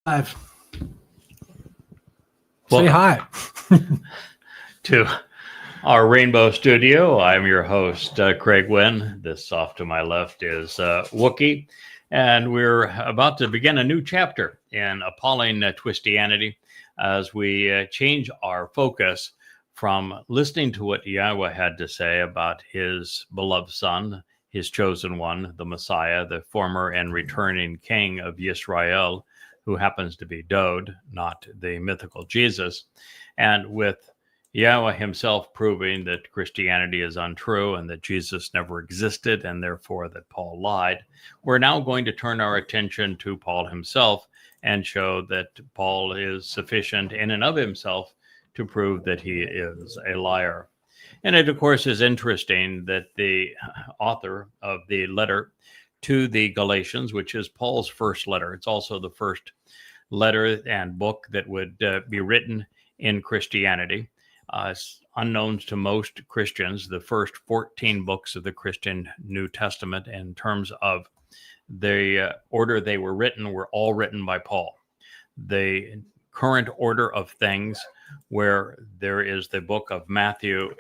Live. Well, Say hi. To our Rainbow Studio. I'm your host, Craig Winn. This off to my left is Wookie. And we're about to begin a new chapter in Appalling Twistianity as we change our focus from listening to what Yahweh had to say about his beloved son, his chosen one, the Messiah, the former and returning king of Yisrael, who happens to be Dowd, not the mythical Jesus. And with Yahweh himself proving that Christianity is untrue and that Jesus never existed and therefore that Paul lied, we're now going to turn our attention to Paul himself and show that Paul is sufficient in and of himself to prove that he is a liar. And it, of course, is interesting that the author of the letter to the Galatians, which is Paul's first letter, it's also the first letter and book that would be written in Christianity. Unknown to most Christians, the first 14 books of the Christian New Testament, in terms of the order they were written, were all written by Paul. The current order of things, where there is the book of Matthew,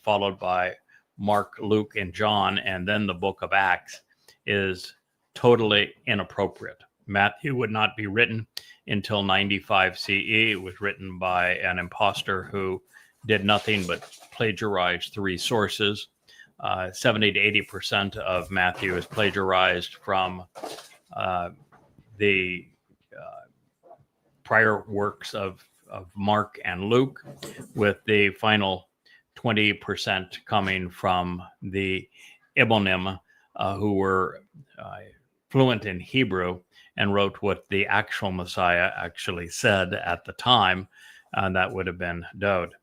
followed by Mark, Luke, and John, and then the book of Acts, is totally inappropriate. Matthew would not be written until 95 CE. It was written by an impostor who did nothing but plagiarize three sources. 70 to 80% of Matthew is plagiarized from the prior works of Mark and Luke, with the final 20% coming from the Ebonim, who were fluent in Hebrew and wrote what the actual Messiah actually said at the time, and that would have been Dowd.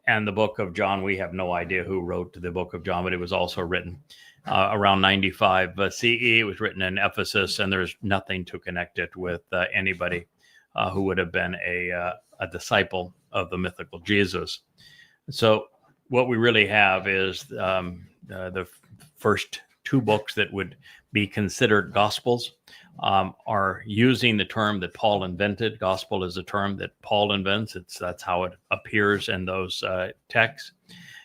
And the book of John, we have no idea who wrote the book of John, but it was also written around 95 CE. It was written in Ephesus, and there's nothing to connect it with anybody who would have been a disciple of the mythical Jesus. So what we really have is the first two books that would be considered gospels are using the term that Paul invented. Gospel is a term that Paul invents. That's how it appears in those texts.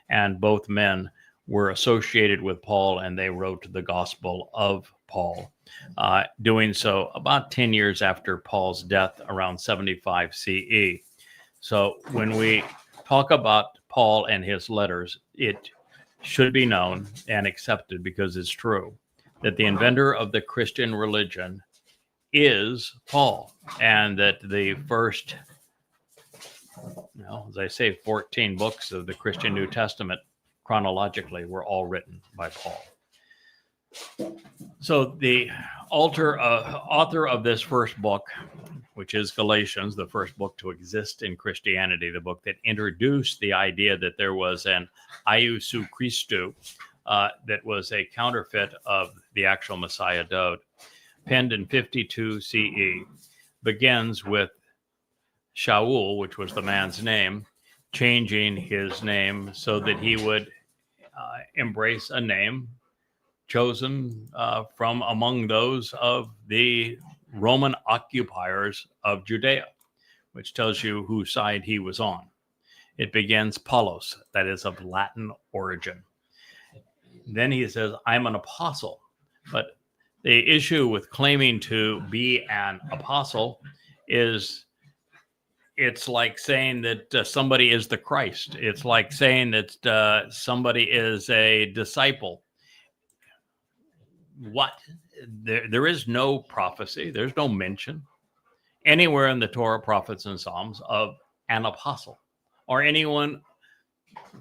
And both men were associated with Paul, and they wrote the Gospel of Paul, doing so about 10 years after Paul's death, around 75 CE. So when we talk about Paul and his letters, it should be known and accepted, because it's true, that the inventor of the Christian religion is Paul, and that the first, as I say, 14 books of the Christian New Testament chronologically were all written by Paul. So the author of this first book, which is Galatians, the first book to exist in Christianity, the book that introduced the idea that there was an Iousu Christou, that was a counterfeit of the actual Messiah Dowd, penned in 52 CE, begins with Shaul, which was the man's name, changing his name so that he would embrace a name chosen from among those of the Roman occupiers of Judea, which tells you whose side he was on. It begins Paulos, that is of Latin origin. Then he says, I'm an apostle. But the issue with claiming to be an apostle is it's like saying that somebody is the Christ. It's like saying that somebody is a disciple. What? There is no prophecy. There's no mention anywhere in the Torah, prophets, and Psalms of an apostle or anyone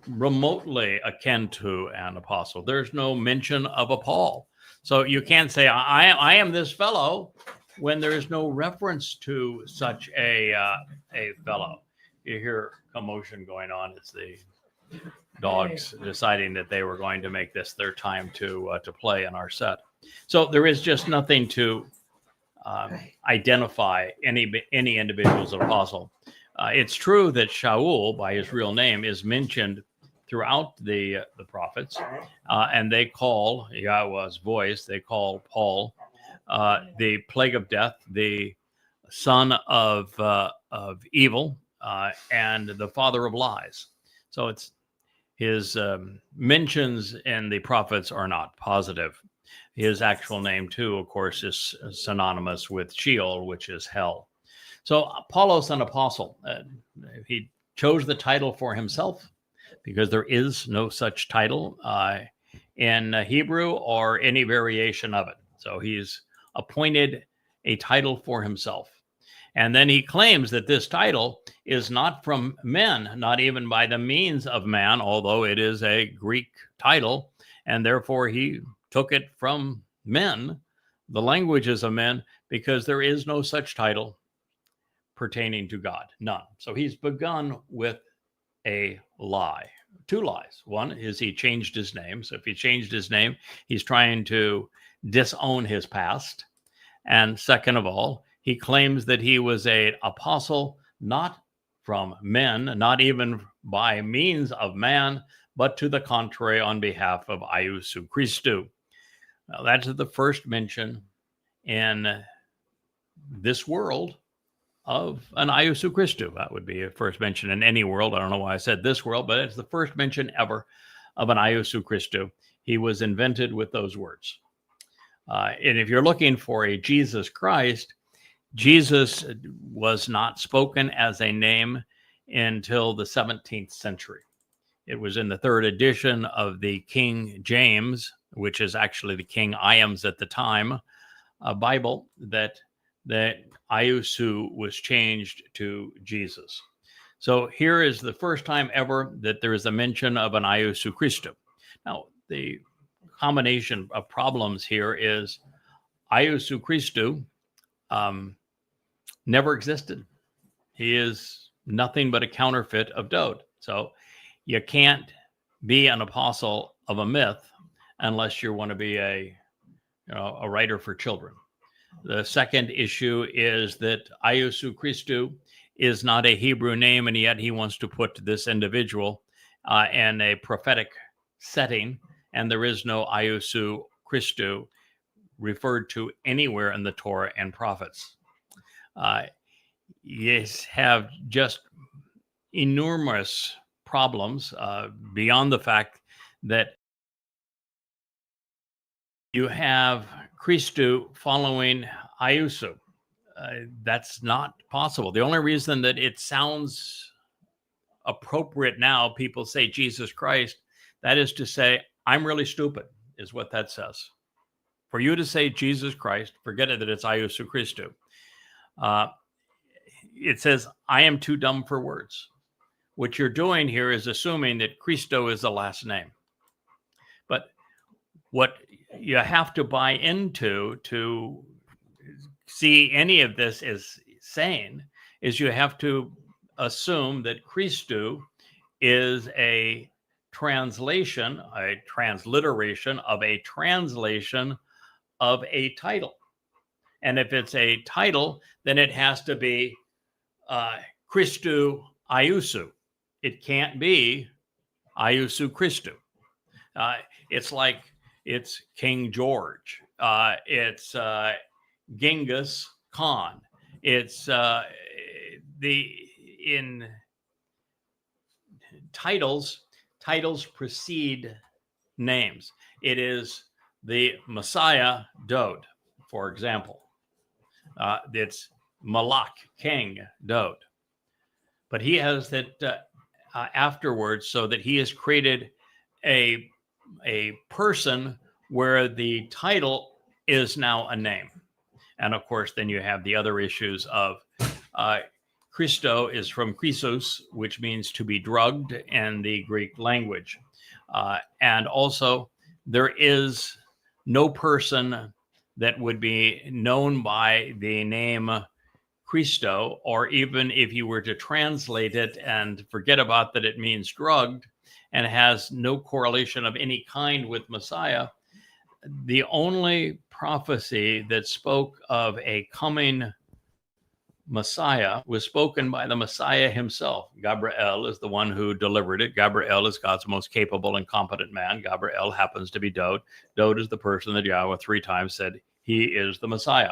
remotely akin to an apostle. There's no mention of a Paul. So you can't say, I am this fellow, when there is no reference to such a fellow. You hear commotion going on. It's the dogs deciding that they were going to make this their time to play in our set. So there is just nothing to identify any individual as an apostle. It's true that Shaul, by his real name, is mentioned throughout the prophets, and they call Yahweh's voice, they call Paul the plague of death, the son of evil and the father of lies. So it's his mentions in the prophets are not positive. His actual name, too, of course, is synonymous with Sheol, which is hell. So Apollos, an apostle, he chose the title for himself because there is no such title in Hebrew or any variation of it. So he's appointed a title for himself. And then he claims that this title is not from men, not even by the means of man, although it is a Greek title, and therefore he took it from men, the languages of men, because there is no such title pertaining to God, none. So he's begun with a lie, two lies. One is he changed his name. So if he changed his name, he's trying to disown his past. And second of all, he claims that he was an apostle, not from men, not even by means of man, but to the contrary, on behalf of Iesous Christou. Now, that's the first mention in this world of an Iesous Christou. That would be a first mention in any world. I don't know why I said this world, but it's the first mention ever of an Iesous Christou. He was invented with those words. And if you're looking for a Jesus Christ, Jesus was not spoken as a name until the 17th century. It was in the third edition of the King James, which is actually the King Iams at the time, Bible, that Iesous was changed to Jesus. So here is the first time ever that there is a mention of an Iesous Christou. Now, the combination of problems here is Iesous Christou never existed. He is nothing but a counterfeit of Dowd. So you can't be an apostle of a myth unless you want to be a writer for children. The second issue is that Iesous Christou is not a Hebrew name, and yet he wants to put this individual in a prophetic setting, and there is no Iesous Christou referred to anywhere in the Torah and prophets. You have just enormous problems beyond the fact that you have Christou following Iesous. That's not possible. The only reason that it sounds appropriate now, people say Jesus Christ, that is to say, I'm really stupid, is what that says. For you to say Jesus Christ, forget it that it's Iesous Christou. It says, I am too dumb for words. What you're doing here is assuming that Christou is the last name. But what you have to buy into to see any of this as saying is you have to assume that Christou is a translation, a transliteration of a translation of a title. And if it's a title, then it has to be Christou Iesous. It can't be Iesous Christou. It's like it's King George. It's Genghis Khan. It's in titles precede names. It is the Messiah Dowd, for example. It's Malak, King Dowd. But he has that afterwards, so that he has created a person where the title is now a name. And of course, then you have the other issues of Christou is from Christos, which means to be drugged in the Greek language. And also, there is no person that would be known by the name Christou, or even if you were to translate it and forget about that it means drugged and has no correlation of any kind with Messiah, the only prophecy that spoke of a coming Messiah was spoken by the Messiah himself. Gabriel is the one who delivered it. Gabriel is God's most capable and competent man. Gabriel happens to be Dowd. Dowd is the person that Yahweh 3 times said he is the Messiah.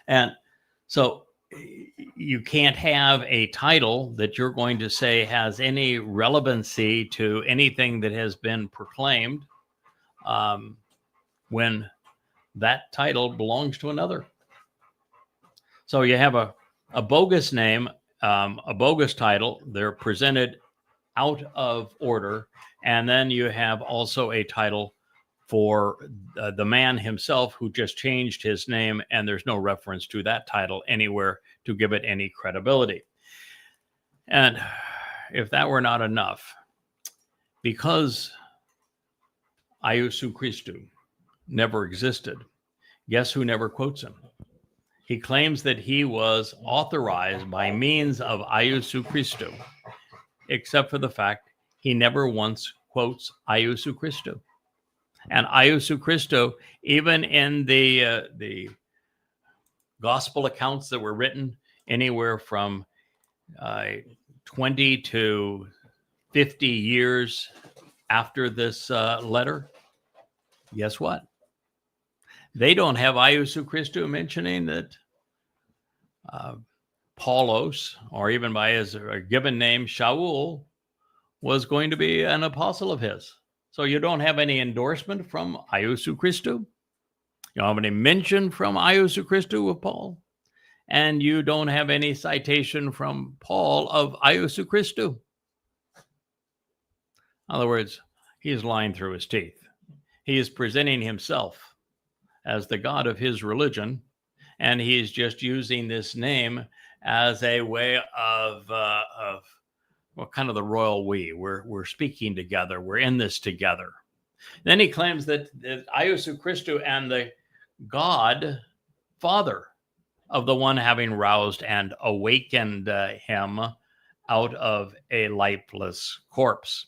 And So you can't have a title that you're going to say has any relevancy to anything that has been proclaimed when that title belongs to another. So you have a bogus name, a bogus title. They're presented out of order. And then you have also a title for the man himself who just changed his name, and there's no reference to that title anywhere to give it any credibility. And if that were not enough, because Iesu Christou never existed, guess who never quotes him? He claims that he was authorized by means of Iesu Christou, except for the fact he never once quotes Iesu Christou. And Iesu Christou, even in the gospel accounts that were written anywhere from 20 to 50 years after this letter, guess what? They don't have Iesu Christou mentioning that Paulos, or even by his given name, Shaul, was going to be an apostle of his. So you don't have any endorsement from Iesu Christou. You don't have any mention from Iesu Christou of Paul. And you don't have any citation from Paul of Iesu Christou. In other words, he is lying through his teeth. He is presenting himself as the God of his religion, and he is just using this name as a way of well, kind of the royal we. We're speaking together. We're in this together. Then he claims that Iesu Christou and the God Father of the one having roused and awakened him out of a lifeless corpse.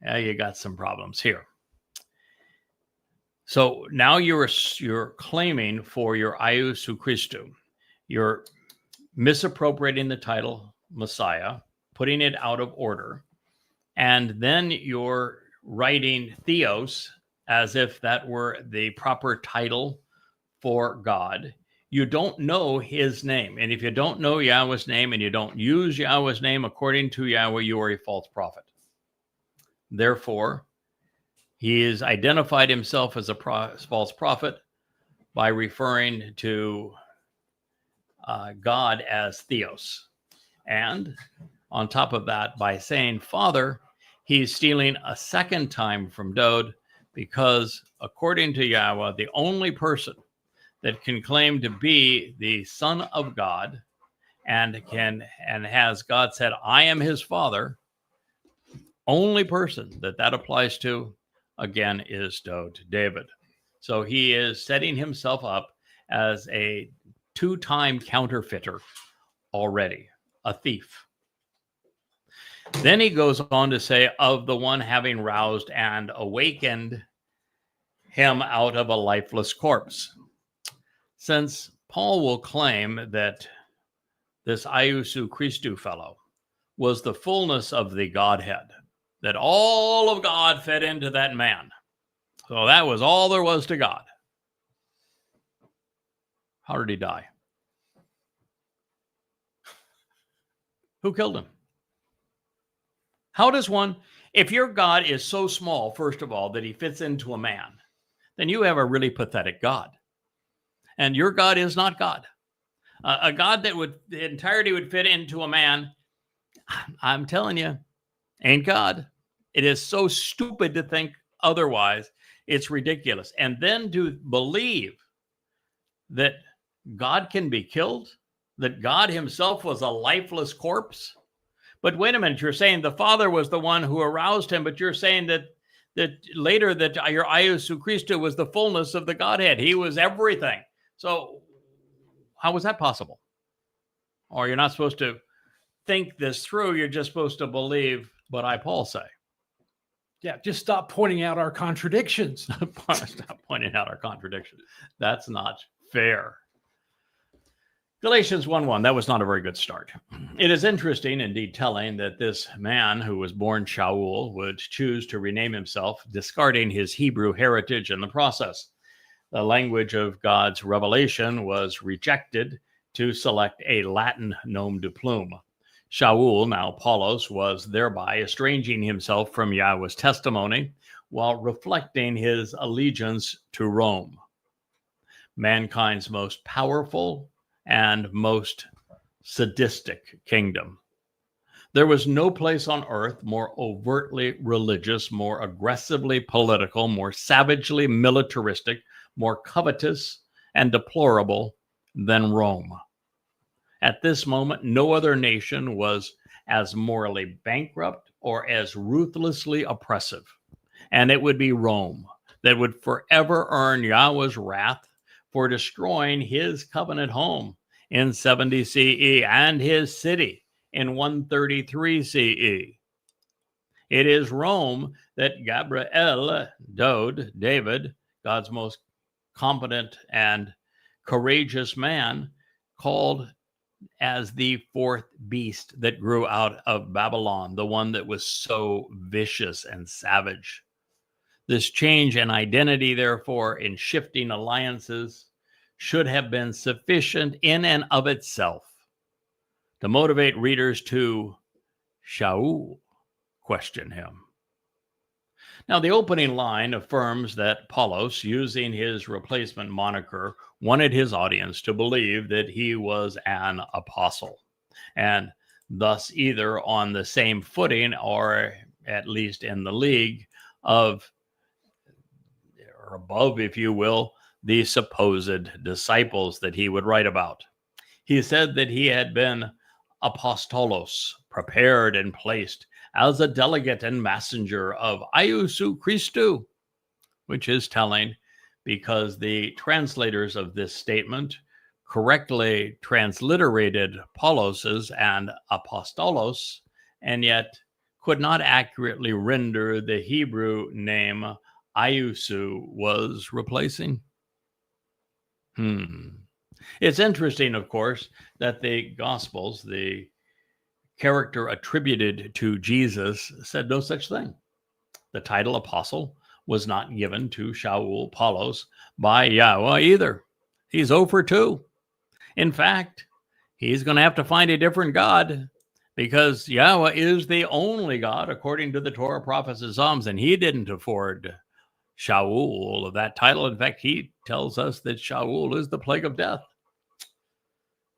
You got some problems here. So now you're claiming for your Iesu Christou. You're misappropriating the title Messiah, putting it out of order, and then you're writing Theos as if that were the proper title for God. You don't know his name. And if you don't know Yahweh's name and you don't use Yahweh's name according to Yahweh, you are a false prophet. Therefore, he has identified himself as a false prophet by referring to God as Theos. And on top of that, by saying Father, he's stealing a second time from Dowd, because according to Yahweh, the only person that can claim to be the Son of God and has God said, I am his Father, only person that applies to, again, is Dowd David. So he is setting himself up as a two-time counterfeiter already, a thief. Then he goes on to say, of the one having roused and awakened him out of a lifeless corpse. Since Paul will claim that this Iesu Christou fellow was the fullness of the Godhead, that all of God fed into that man. So that was all there was to God. How did he die? Who killed him? How does one, if your God is so small, first of all, that he fits into a man, then you have a really pathetic God. And your God is not God. A God that the entirety would fit into a man, I'm telling you, ain't God. It is so stupid to think otherwise. It's ridiculous. And then to believe that God can be killed, that God himself was a lifeless corpse. But wait a minute, you're saying the Father was the one who aroused him, but you're saying that later that your Iesu Christou was the fullness of the Godhead. He was everything. So how was that possible? Or you're not supposed to think this through. You're just supposed to believe what Paul say. Yeah, just stop pointing out our contradictions. Stop pointing out our contradictions. That's not fair. Galatians 1:1, that was not a very good start. It is interesting, indeed telling, that this man who was born Shaul would choose to rename himself, discarding his Hebrew heritage in the process. The language of God's revelation was rejected to select a Latin nom de plume. Shaul, now Paulos, was thereby estranging himself from Yahweh's testimony while reflecting his allegiance to Rome, mankind's most powerful and most sadistic kingdom. There was no place on earth more overtly religious, more aggressively political, more savagely militaristic, more covetous and deplorable than Rome. At this moment, no other nation was as morally bankrupt or as ruthlessly oppressive. And it would be Rome that would forever earn Yahweh's wrath for destroying his covenant home in 70 CE and his city in 133 CE. It is Rome that Gabriel, David, God's most competent and courageous man, called as the fourth beast that grew out of Babylon, the one that was so vicious and savage. This change in identity, therefore, in shifting alliances, should have been sufficient in and of itself to motivate readers to Shaul, question him. Now, the opening line affirms that Paulos, using his replacement moniker, wanted his audience to believe that he was an apostle, and thus either on the same footing or at least in the league of, or above, if you will, the supposed disciples that he would write about. He said that he had been apostolos, prepared and placed as a delegate and messenger of Iusu Christu, which is telling because the translators of this statement correctly transliterated Paulos's and apostolos, and yet could not accurately render the Hebrew name Iusu was replacing. It's interesting, of course, that the Gospels, the character attributed to Jesus, said no such thing. The title apostle was not given to Shaul Paulos by Yahweh either. He's 0 for 2. In fact, he's going to have to find a different God, because Yahweh is the only God according to the Torah, prophets, and Psalms, and he didn't afford Shaul that title. In fact, he tells us that Shaul is the plague of death.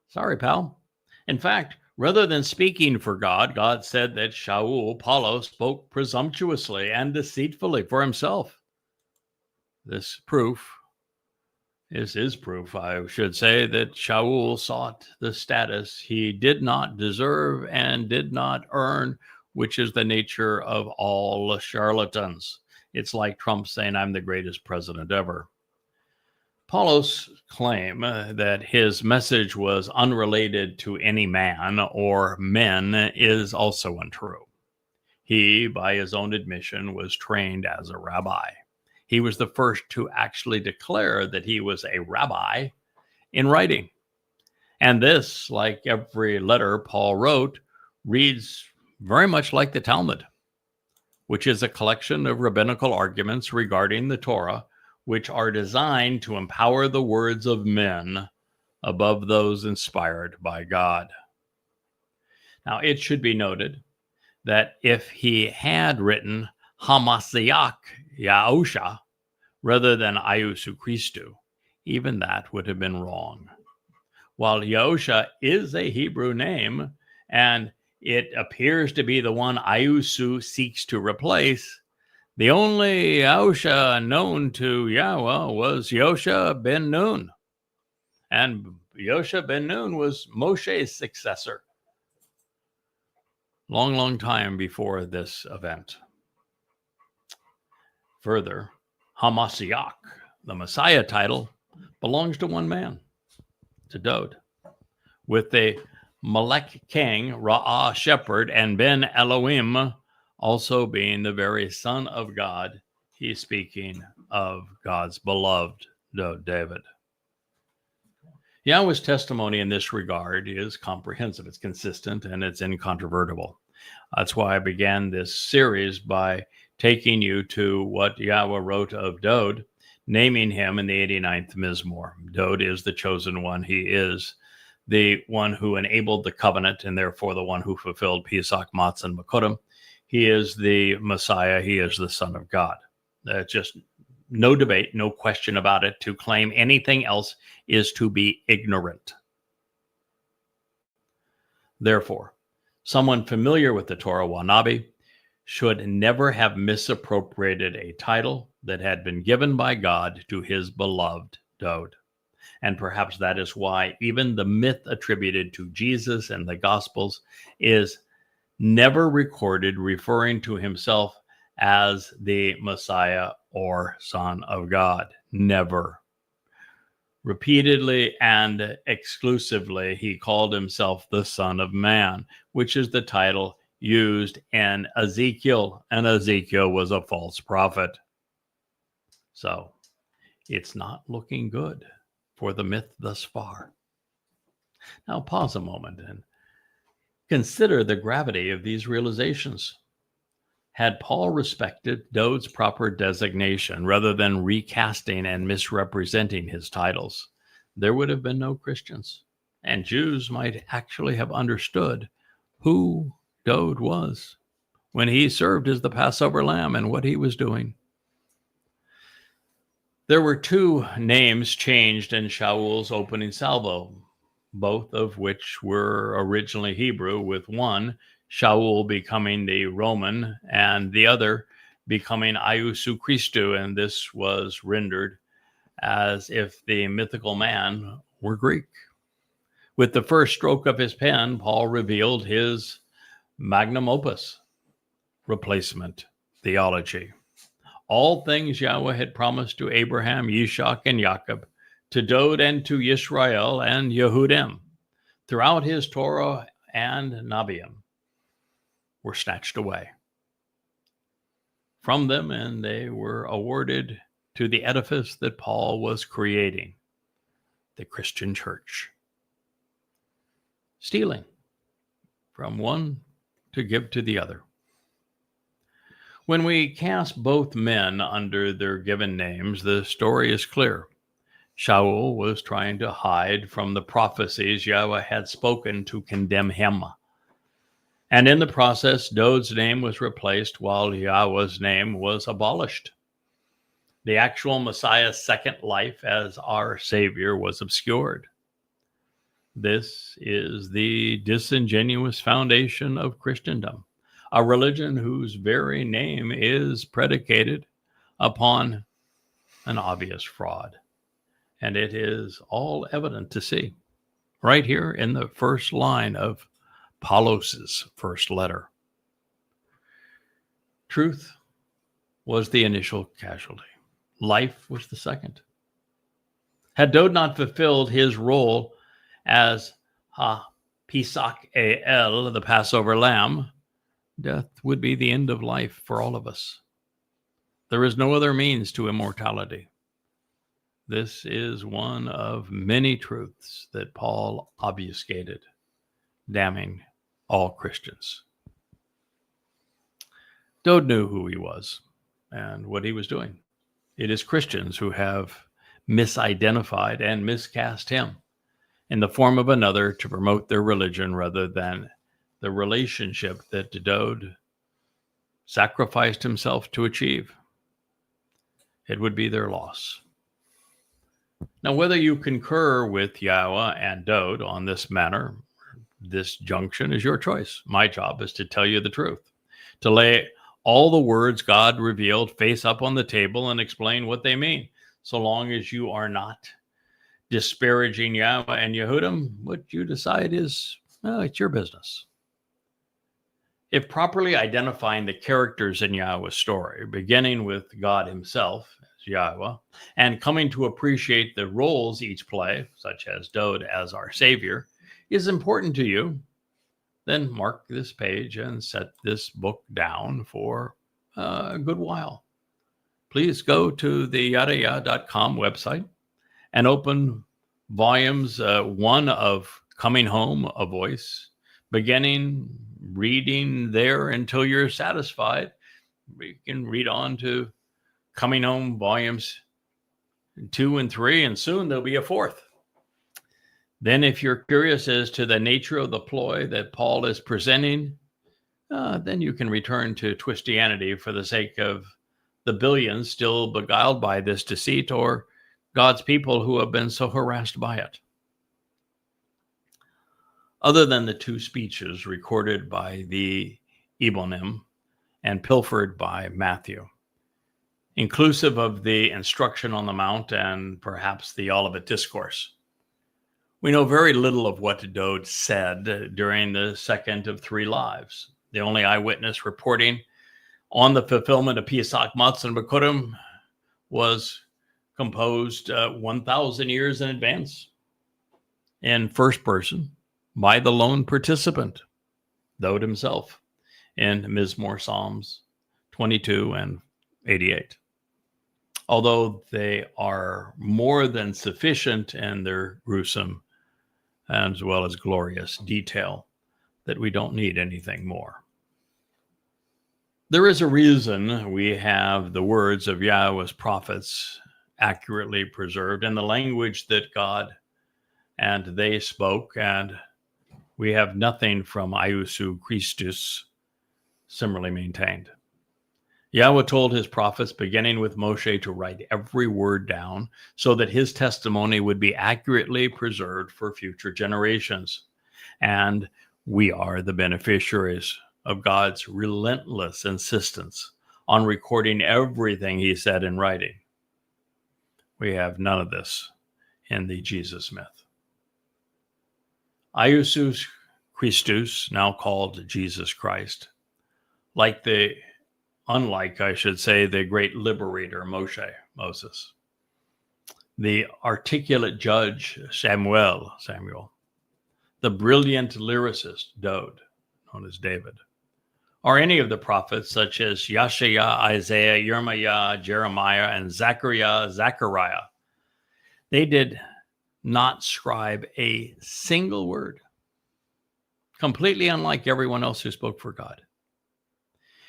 Sorry, pal. In fact, rather than speaking for God, God said that Shaul Paulos spoke presumptuously and deceitfully for himself. This is proof, I should say, that Shaul sought the status he did not deserve and did not earn, which is the nature of all charlatans. It's like Trump saying, I'm the greatest president ever. Paulos' claim that his message was unrelated to any man or men is also untrue. He, by his own admission, was trained as a rabbi. He was the first to actually declare that he was a rabbi in writing. And this, like every letter Paul wrote, reads very much like the Talmud, which is a collection of rabbinical arguments regarding the Torah, which are designed to empower the words of men above those inspired by God. Now, it should be noted that if he had written Hamashiach Yahusha rather than Iusu Christu, even that would have been wrong. While Yahusha is a Hebrew name, and it appears to be the one Iusu seeks to replace, the only Yahusha known to Yahweh was Yosha ben Nun. And Yosha ben Nun was Moshe's successor. Long time before this event. Further, Hamashiach, the Messiah title, belongs to one man, to Dowd, with the Melech king, Ra'ah shepherd, and Ben Elohym also being the very son of God. He's speaking of God's beloved David. Yahweh's testimony in this regard is comprehensive, it's consistent, and it's incontrovertible. That's why I began this series by taking you to what Yahweh wrote of Dowd, naming him in the 89th Mizmor. Dowd is the chosen one. He is the one who enabled the covenant, and therefore the one who fulfilled Pesach, Matzah, and Kippurym. He is the Messiah. He is the Son of God. Just no debate, no question about it. To claim anything else is to be ignorant. Therefore, someone familiar with the Torah Wanabi should never have misappropriated a title that had been given by God to his beloved Dowd. And perhaps that is why even the myth attributed to Jesus and the Gospels is never recorded referring to himself as the Messiah or Son of God. Never. Repeatedly and exclusively, he called himself the Son of Man, which is the title used in Ezekiel, and Ezekiel was a false prophet. So it's not looking good for the myth thus far. Now pause a moment and consider the gravity of these realizations. Had Paul respected Dowd's proper designation rather than recasting and misrepresenting his titles, there would have been no Christians, and Jews might actually have understood who Dowd was when he served as the Passover lamb and what he was doing. There were two names changed in Shaul's opening salvo, both of which were originally Hebrew, with one, Shaul, becoming the Roman, and the other becoming Iusu Christu, and this was rendered as if the mythical man were Greek. With the first stroke of his pen, Paul revealed his magnum opus, Replacement Theology. All things Yahweh had promised to Abraham, Yitzhak, and Jacob, to Dowd and to Yisrael and Yehudim, throughout his Torah and Nabiim, were snatched away from them, and they were awarded to the edifice that Paul was creating, the Christian church. Stealing from one to give to the other. When we cast both men under their given names, the story is clear. Shaul was trying to hide from the prophecies Yahweh had spoken to condemn him. And in the process, Dowd's name was replaced while Yahweh's name was abolished. The actual Messiah's second life as our Savior was obscured. This is the disingenuous foundation of Christendom, a religion whose very name is predicated upon an obvious fraud. And it is all evident to see right here in the first line of Paulos' first letter. Truth was the initial casualty. Life was the second. Had Dowd not fulfilled his role as Pesach El, the Passover lamb, death would be the end of life for all of us. There is no other means to immortality. This is one of many truths that Paul obfuscated, damning all Christians. Dowd knew who he was and what he was doing. It is Christians who have misidentified and miscast him in the form of another to promote their religion rather than the relationship that Dowd sacrificed himself to achieve. It would be their loss. Now, whether you concur with Yahweh and Dowd on this matter, this junction, is your choice. My job is to tell you the truth, to lay all the words God revealed face up on the table and explain what they mean, so long as you are not disparaging Yahweh and Yehudim. What you decide is, well, it's your business. If properly identifying the characters in Yahweh's story, beginning with God himself as Yahweh, and coming to appreciate the roles each play, such as Dowd as our Savior, is important to you, then mark this page and set this book down for a good while. Please go to the YadaYah.com website and open volumes 1 of Coming Home, A Voice, beginning reading there until you're satisfied. You can read on to Coming Home volumes 2 and 3, and soon there'll be a 4th. Then if you're curious as to the nature of the ploy that Paul is presenting, then you can return to Twistianity for the sake of the billions still beguiled by this deceit, or God's people who have been so harassed by it. Other than the two speeches recorded by the Ebonim and pilfered by Matthew, inclusive of the instruction on the Mount and perhaps the Olivet Discourse, we know very little of what Dowd said during the second of three lives. The only eyewitness reporting on the fulfillment of Pesach, Matzah, and Kippurym was composed 1,000 years in advance in first person by the lone participant, Dowd himself, in Mizmor Psalms 22 and 88. Although they are more than sufficient in their gruesome as well as glorious detail that we don't need anything more. There is a reason we have the words of Yahweh's prophets accurately preserved in the language that God and they spoke, and we have nothing from Iusu Christus similarly maintained. Yahweh told his prophets, beginning with Moshe, to write every word down so that his testimony would be accurately preserved for future generations. And we are the beneficiaries of God's relentless insistence on recording everything he said in writing. We have none of this in the Jesus myth. Iusus Christus, now called Jesus Christ, unlike, I should say, the great liberator Moses, the articulate judge Samuel, the brilliant lyricist Dowd, known as David, or any of the prophets such as Yeshaya, Isaiah, Yirmiah, Jeremiah, and Zechariah. They did not scribe a single word, completely unlike everyone else who spoke for God.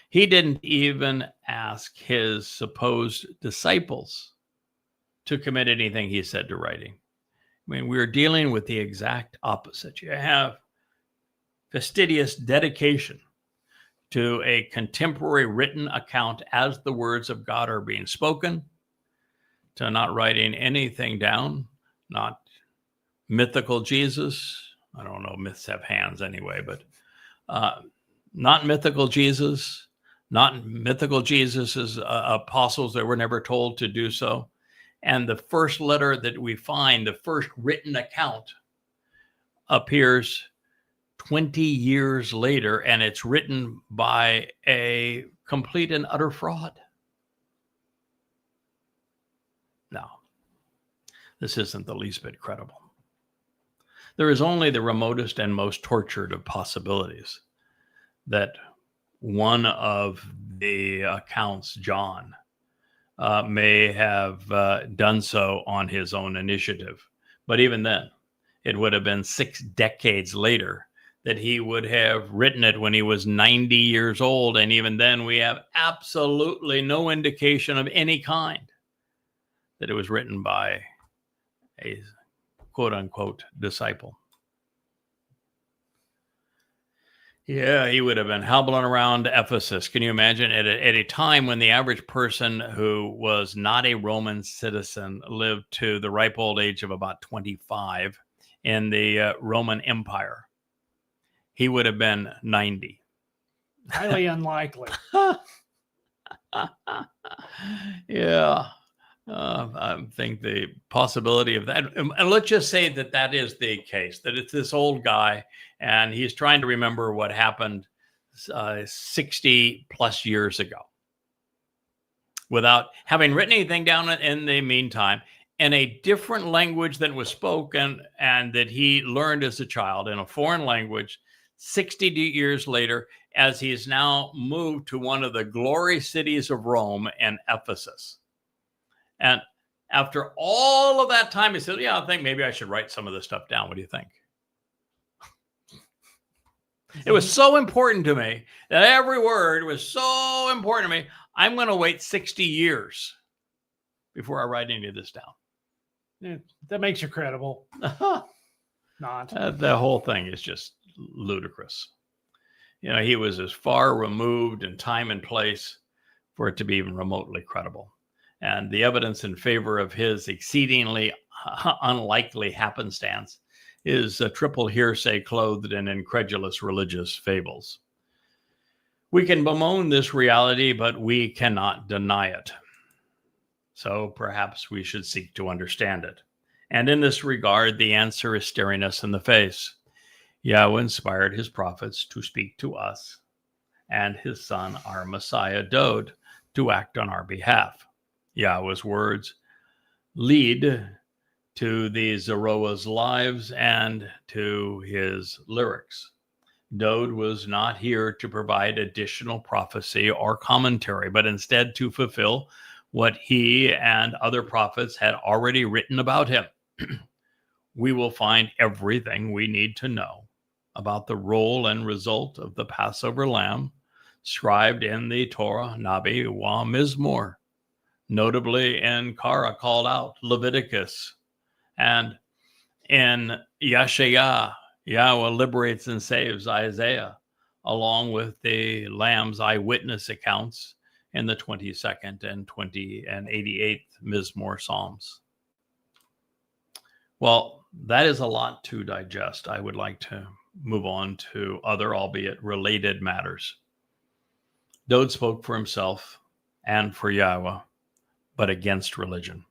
He didn't even ask his supposed disciples to commit anything he said to writing. I mean, we're dealing with the exact opposite. You have fastidious dedication to a contemporary written account as the words of God are being spoken, to not writing anything down, not mythical Jesus. I don't know, myths have hands anyway, but not mythical Jesus, not mythical Jesus's apostles that were never told to do so. And the first letter that we find, the first written account, appears 20 years later, and it's written by a complete and utter fraud. No, this isn't the least bit credible. There is only the remotest and most tortured of possibilities that one of the accounts, John, may have done so on his own initiative. But even then, it would have been 6 decades later that he would have written it when he was 90 years old. And even then, we have absolutely no indication of any kind that it was written by a quote-unquote disciple. Yeah, he would have been hobbling around Ephesus. Can you imagine? At a time when the average person who was not a Roman citizen lived to the ripe old age of about 25 in the Roman Empire, he would have been 90. Highly unlikely. Yeah. I think the possibility of that, and let's just say that that is the case, that it's this old guy and he's trying to remember what happened 60 plus years ago without having written anything down in the meantime in a different language than was spoken and that he learned as a child in a foreign language 60 years later, as he's now moved to one of the glory cities of Rome and Ephesus. And after all of that time, he said, yeah, I think maybe I should write some of this stuff down. What do you think? It was so important to me that every word was so important to me. I'm going to wait 60 years before I write any of this down. Yeah, that makes you credible. not. The whole thing is just ludicrous. He was as far removed in time and place for it to be even remotely credible. And the evidence in favor of his exceedingly unlikely happenstance is a triple hearsay clothed in incredulous religious fables. We can bemoan this reality, but we cannot deny it. So perhaps we should seek to understand it. And in this regard, the answer is staring us in the face. Yahweh inspired his prophets to speak to us and his son, our Messiah, Dowd, to act on our behalf. Yahweh's words lead to the Zeroah's lives and to his lyrics. Dowd was not here to provide additional prophecy or commentary, but instead to fulfill what he and other prophets had already written about him. We will find everything we need to know about the role and result of the Passover lamb scribed in the Torah Nabi wa Mizmor, notably in Kara called out Leviticus, and in Yeshayah, Yahweh liberates and saves Isaiah, along with the lamb's eyewitness accounts in the 22nd and 88th Mizmor Psalms. Well, that is a lot to digest. I would like to move on to other, albeit related matters. Dowd spoke for himself and for Yahweh, but against religion.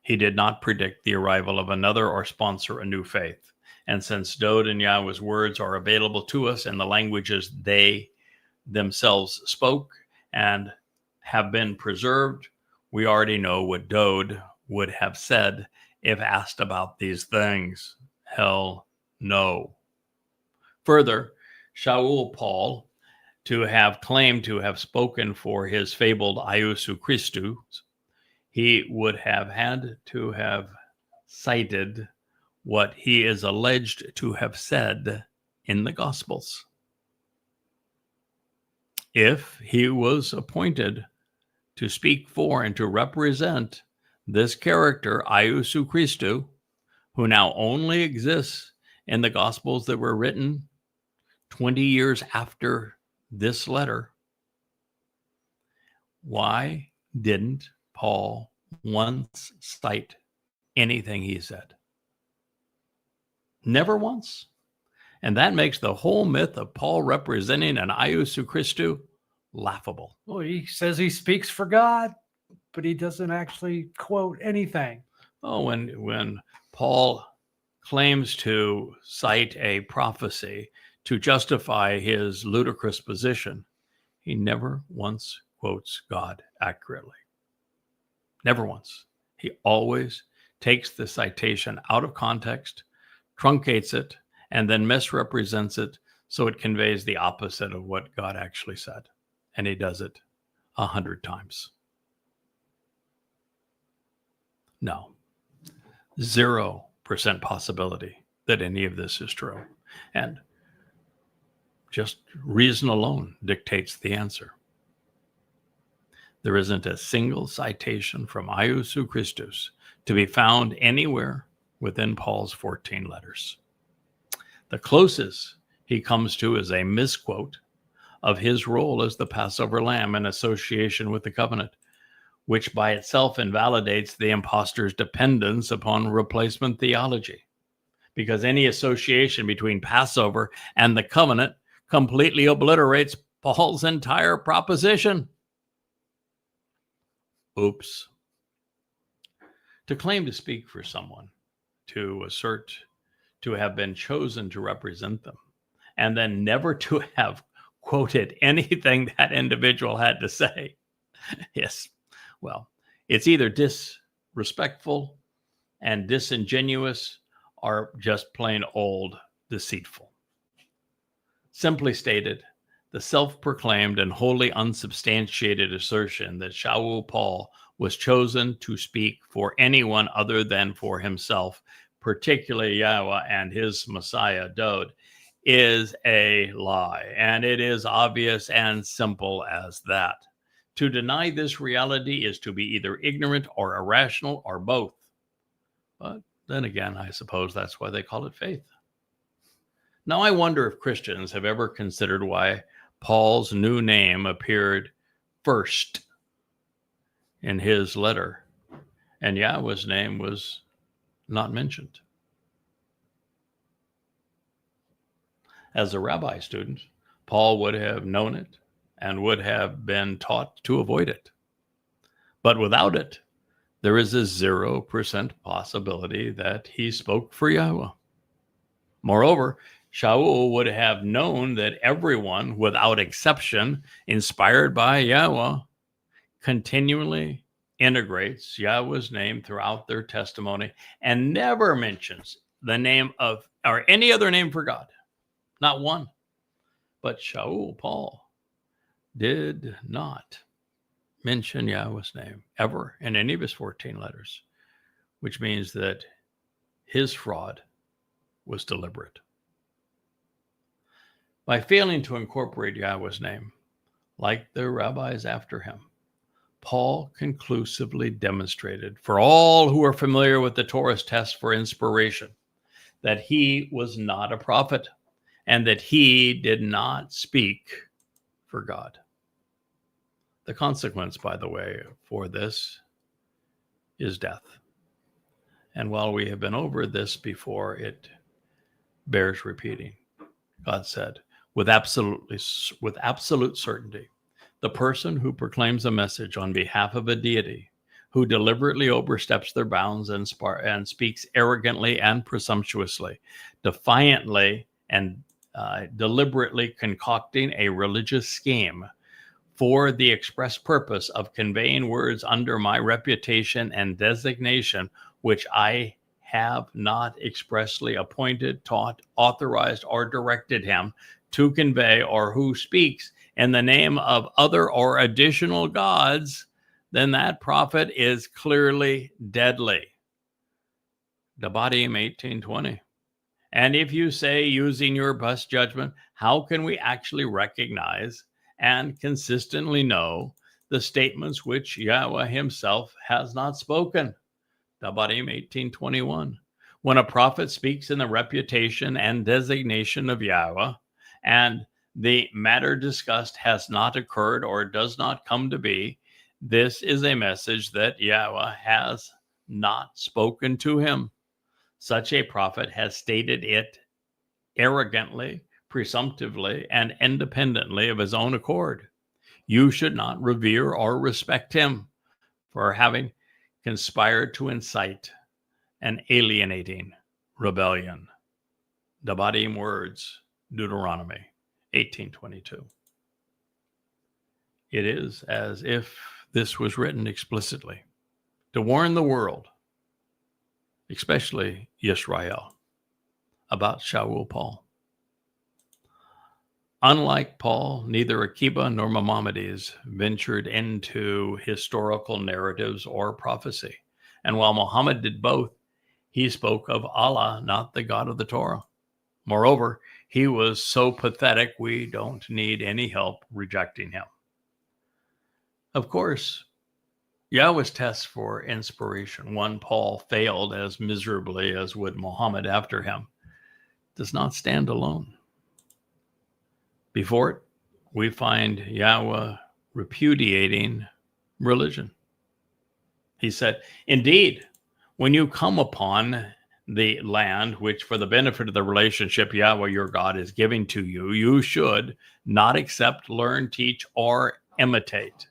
He did not predict the arrival of another or sponsor a new faith. And since Dowd and Yahweh's words are available to us in the languages they themselves spoke and have been preserved, we already know what Dowd would have said if asked about these things. Hell no. Further, Shaul Paul, to have claimed to have spoken for his fabled Iusu Christus, he would have had to have cited what he is alleged to have said in the Gospels. If he was appointed to speak for and to represent this character, Iusu Christu, who now only exists in the Gospels that were written 20 years after this letter, why didn't Paul once cite anything he said? Never once. And that makes the whole myth of Paul representing an Iusu Christu laughable. Well, he says he speaks for God, but he doesn't actually quote anything. Oh, when Paul claims to cite a prophecy to justify his ludicrous position, he never once quotes God accurately. Never once. He always takes the citation out of context, truncates it, and then misrepresents it so it conveys the opposite of what God actually said. And he does it 100 times. No. 0% possibility that any of this is true. And just reason alone dictates the answer. There isn't a single citation from Iusu Christus to be found anywhere within Paul's 14 letters. The closest he comes to is a misquote of his role as the Passover lamb in association with the covenant, which by itself invalidates the impostor's dependence upon replacement theology, because any association between Passover and the covenant completely obliterates Paul's entire proposition. Oops. To claim to speak for someone, to assert to have been chosen to represent them, and then never to have quoted anything that individual had to say. Yes, well, it's either disrespectful and disingenuous or just plain old deceitful. Simply stated, the self-proclaimed and wholly unsubstantiated assertion that Shaul Paul was chosen to speak for anyone other than for himself, particularly Yahweh and his Messiah, Dowd, is a lie. And it is obvious and simple as that. To deny this reality is to be either ignorant or irrational or both. But then again, I suppose that's why they call it faith. Now, I wonder if Christians have ever considered why Paul's new name appeared first in his letter, and Yahweh's name was not mentioned. As a rabbi student, Paul would have known it and would have been taught to avoid it. But without it, there is a 0% possibility that he spoke for Yahweh. Moreover, Shaul would have known that everyone, without exception, inspired by Yahweh, continually integrates Yahweh's name throughout their testimony and never mentions the name of or any other name for God. Not one. But Shaul, Paul, did not mention Yahweh's name ever in any of his 14 letters, which means that his fraud was deliberate. By failing to incorporate Yahweh's name, like the rabbis after him, Paul conclusively demonstrated for all who are familiar with the Torah's test for inspiration that he was not a prophet and that he did not speak for God. The consequence, by the way, for this is death. And while we have been over this before, it bears repeating. God said, with absolute certainty, the person who proclaims a message on behalf of a deity, who deliberately oversteps their bounds and speaks arrogantly and presumptuously, defiantly and deliberately concocting a religious scheme for the express purpose of conveying words under my reputation and designation, which I have not expressly appointed, taught, authorized, or directed him to convey, or who speaks in the name of other or additional gods, then that prophet is clearly deadly. Devarim 18:20. And if you say, using your best judgment, how can we actually recognize and consistently know the statements which Yahweh himself has not spoken? Devarim 18:21. When a prophet speaks in the reputation and designation of Yahweh, and the matter discussed has not occurred or does not come to be, this is a message that Yahweh has not spoken to him. Such a prophet has stated it arrogantly, presumptively, and independently of his own accord. You should not revere or respect him for having conspired to incite an alienating rebellion. Devarim words, Deuteronomy 18:22. It is as if this was written explicitly to warn the world, especially Yisrael, about Shaul Paul. Unlike Paul, neither Akiba nor Maimonides ventured into historical narratives or prophecy. And while Muhammad did both, he spoke of Allah, not the God of the Torah. Moreover, he was so pathetic, we don't need any help rejecting him. Of course, Yahweh's test for inspiration, one Paul failed as miserably as would Muhammad after him, does not stand alone. Before it, we find Yahweh repudiating religion. He said, indeed, when you come upon the land, which for the benefit of the relationship Yahweh your God is giving to you, you should not accept, learn, teach, or imitate,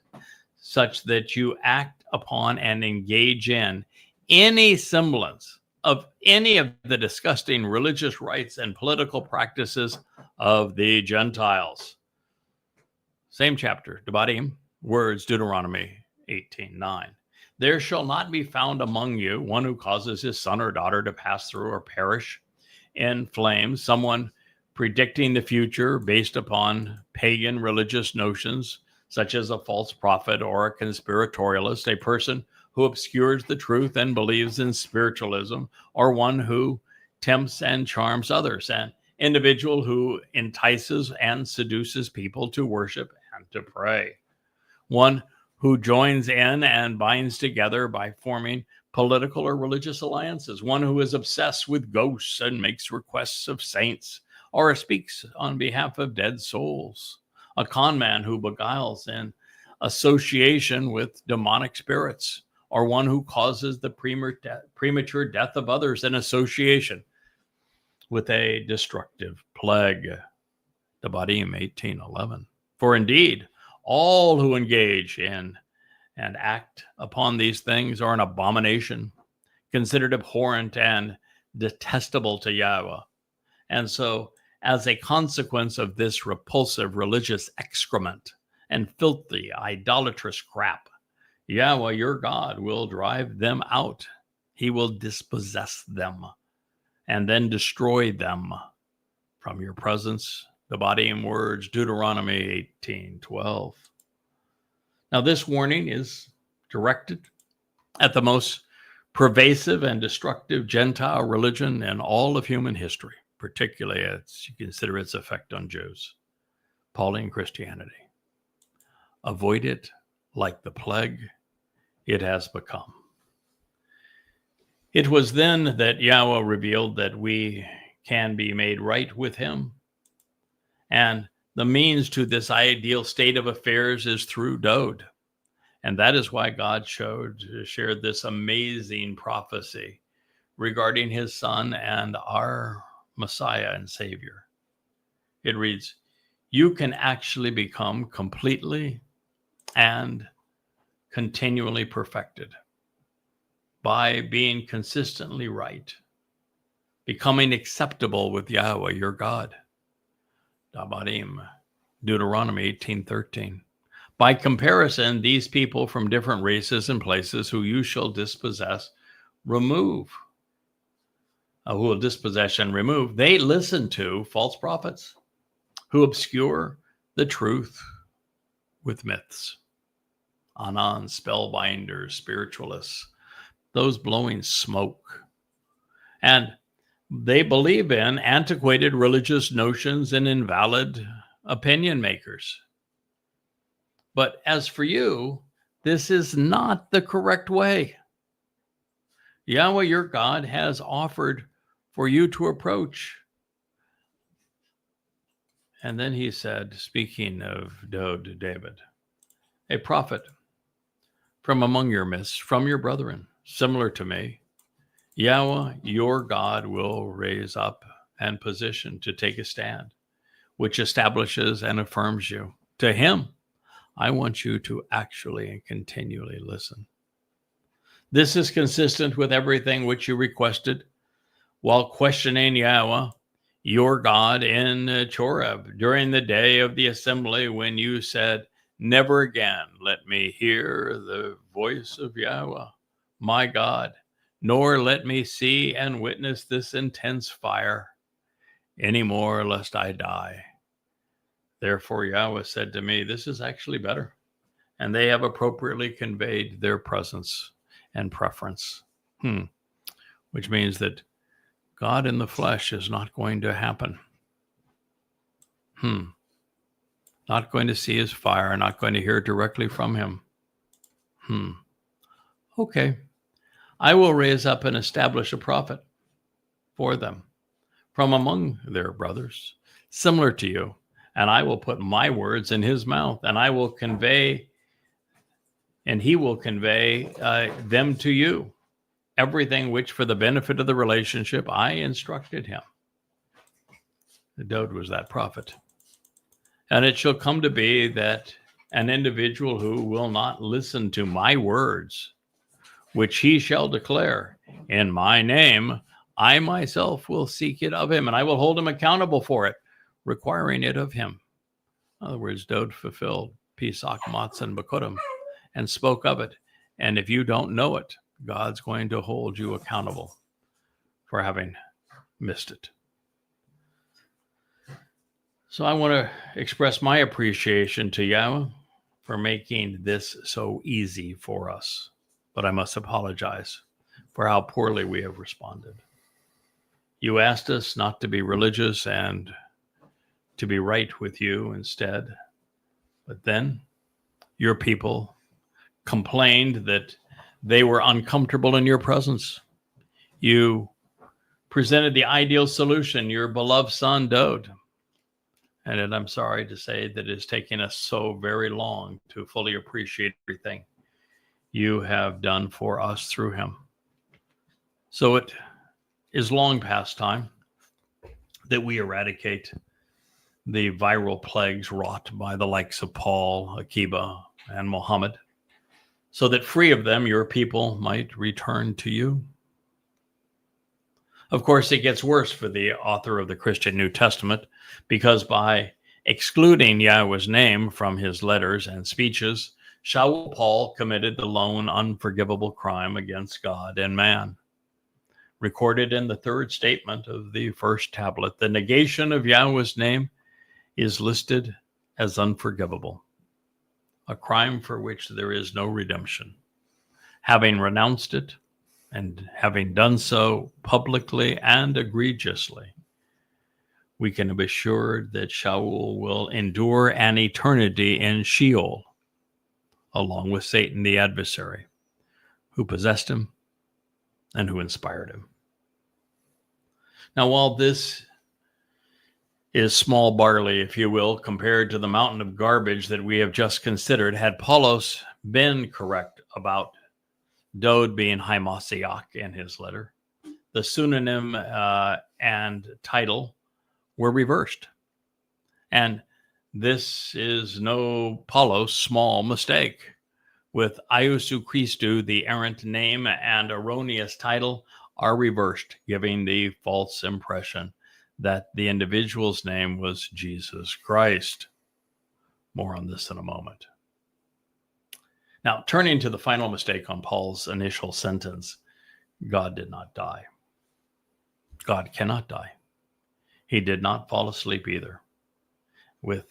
such that you act upon and engage in any semblance of any of the disgusting religious rites and political practices of the Gentiles. Same chapter, Devarim, words, Deuteronomy 18:9. There shall not be found among you one who causes his son or daughter to pass through or perish in flames, someone predicting the future based upon pagan religious notions, such as a false prophet or a conspiratorialist, a person who obscures the truth and believes in spiritualism, or one who tempts and charms others, an individual who entices and seduces people to worship and to pray, one who joins in and binds together by forming political or religious alliances, one who is obsessed with ghosts and makes requests of saints, or speaks on behalf of dead souls, a con man who beguiles in association with demonic spirits, or one who causes the premature death of others in association with a destructive plague. Devarim 18:11. For indeed, all who engage in and act upon these things are an abomination, considered abhorrent and detestable to Yahweh. And so, as a consequence of this repulsive religious excrement and filthy, idolatrous crap, Yahweh, your God, will drive them out. He will dispossess them and then destroy them from your presence. The Devarim words, Deuteronomy 18:12. Now, this warning is directed at the most pervasive and destructive Gentile religion in all of human history, particularly as you consider its effect on Jews, Pauline Christianity. Avoid it like the plague it has become. It was then that Yahweh revealed that we can be made right with him. And the means to this ideal state of affairs is through Dowd. And that is why God shared this amazing prophecy regarding his son and our Messiah and Savior. It reads, you can actually become completely and continually perfected by being consistently right, becoming acceptable with Yahweh, your God. Devarim, Deuteronomy 18:13. By comparison, these people from different races and places who you shall dispossess, who will dispossess and remove, they listen to false prophets who obscure the truth with myths. Anan, spellbinders, spiritualists, those blowing smoke. And they believe in antiquated religious notions and invalid opinion makers. But as for you, this is not the correct way. Yahweh, your God, has offered for you to approach. And then he said, speaking of David, a prophet from among your midst, from your brethren, similar to me, Yahweh, your God, will raise up and position to take a stand, which establishes and affirms you. To him, I want you to actually and continually listen. This is consistent with everything which you requested while questioning Yahweh, your God, in Choreb during the day of the assembly when you said, never again let me hear the voice of Yahweh, my God, nor let me see and witness this intense fire anymore, lest I die. Therefore, Yahweh said to me, this is actually better. And they have appropriately conveyed their presence and preference. Which means that God in the flesh is not going to happen. Not going to see his fire, not going to hear directly from him. Okay. I will raise up and establish a prophet for them from among their brothers, similar to you. And I will put my words in his mouth, and I will convey, and he will convey them to you. Everything which for the benefit of the relationship I instructed him. Dowd was that prophet. And it shall come to be that an individual who will not listen to my words, which he shall declare in my name, I myself will seek it of him, and I will hold him accountable for it, requiring it of him. In other words, Dowd fulfilled Pesach, Matzah, and Bikurim, and spoke of it. And if you don't know it, God's going to hold you accountable for having missed it. So I want to express my appreciation to Yahweh for making this so easy for us. But I must apologize for how poorly we have responded. You asked us not to be religious and to be right with you instead. But then your people complained that they were uncomfortable in your presence. You presented the ideal solution, your beloved son, Dowd. And I'm sorry to say that it has taken us so very long to fully appreciate everything you have done for us through him. So it is long past time that we eradicate the viral plagues wrought by the likes of Paul, Akiba, and Muhammad, so that free of them, your people might return to you. Of course, it gets worse for the author of the Christian New Testament, because by excluding Yahweh's name from his letters and speeches, Shabuwah Paul committed the lone unforgivable crime against God and man. Recorded in the third statement of the first tablet, the negation of Yahweh's name is listed as unforgivable, a crime for which there is no redemption. Having renounced it, and having done so publicly and egregiously, we can be assured that Shaul will endure an eternity in Sheol, along with Satan the adversary, who possessed him and who inspired him. Now, while this is small barley, if you will, compared to the mountain of garbage that we have just considered, had Paulos been correct about Dowd being Mashyach in his letter, the pseudonym and title were reversed. And this is no Paulos small mistake. With Iosu Christou, the errant name and erroneous title are reversed, giving the false impression that the individual's name was Jesus Christ. More on this in a moment. Now, turning to the final mistake on Paul's initial sentence, God did not die. God cannot die. He did not fall asleep either. With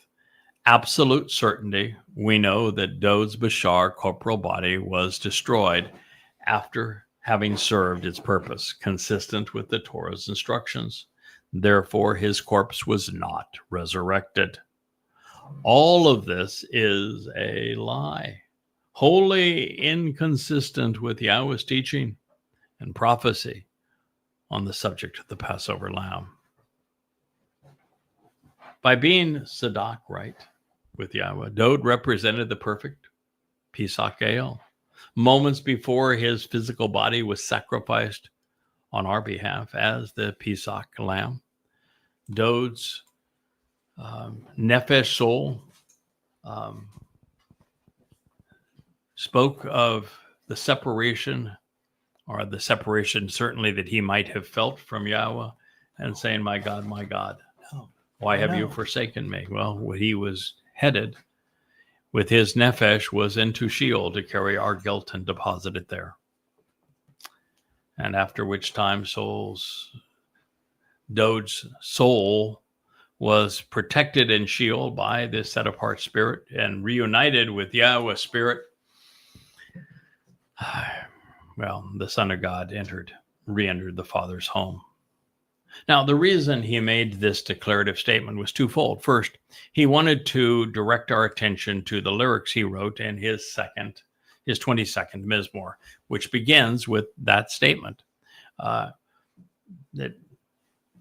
absolute certainty, we know that Dowd's Bashar corporal body was destroyed after having served its purpose, consistent with the Torah's instructions. Therefore, his corpse was not resurrected. All of this is a lie, wholly inconsistent with Yahweh's teaching and prophecy on the subject of the Passover lamb. By being Sadak right with Yahweh, Dowd represented the perfect Pesach El. Moments before his physical body was sacrificed on our behalf as the Pesach lamb, Dowd's nefesh soul spoke of the separation, or the separation certainly that he might have felt from Yahweh, and saying, my God, why have you forsaken me? Well, what he was headed with his nefesh was into Sheol to carry our guilt and deposit it there. And after which time Dowd's soul was protected in Sheol by this set-apart spirit and reunited with Yahweh's spirit. Well, the Son of God re-entered the Father's home. Now, the reason he made this declarative statement was twofold. First, he wanted to direct our attention to the lyrics he wrote in his 22nd Mizmor, which begins with that statement, that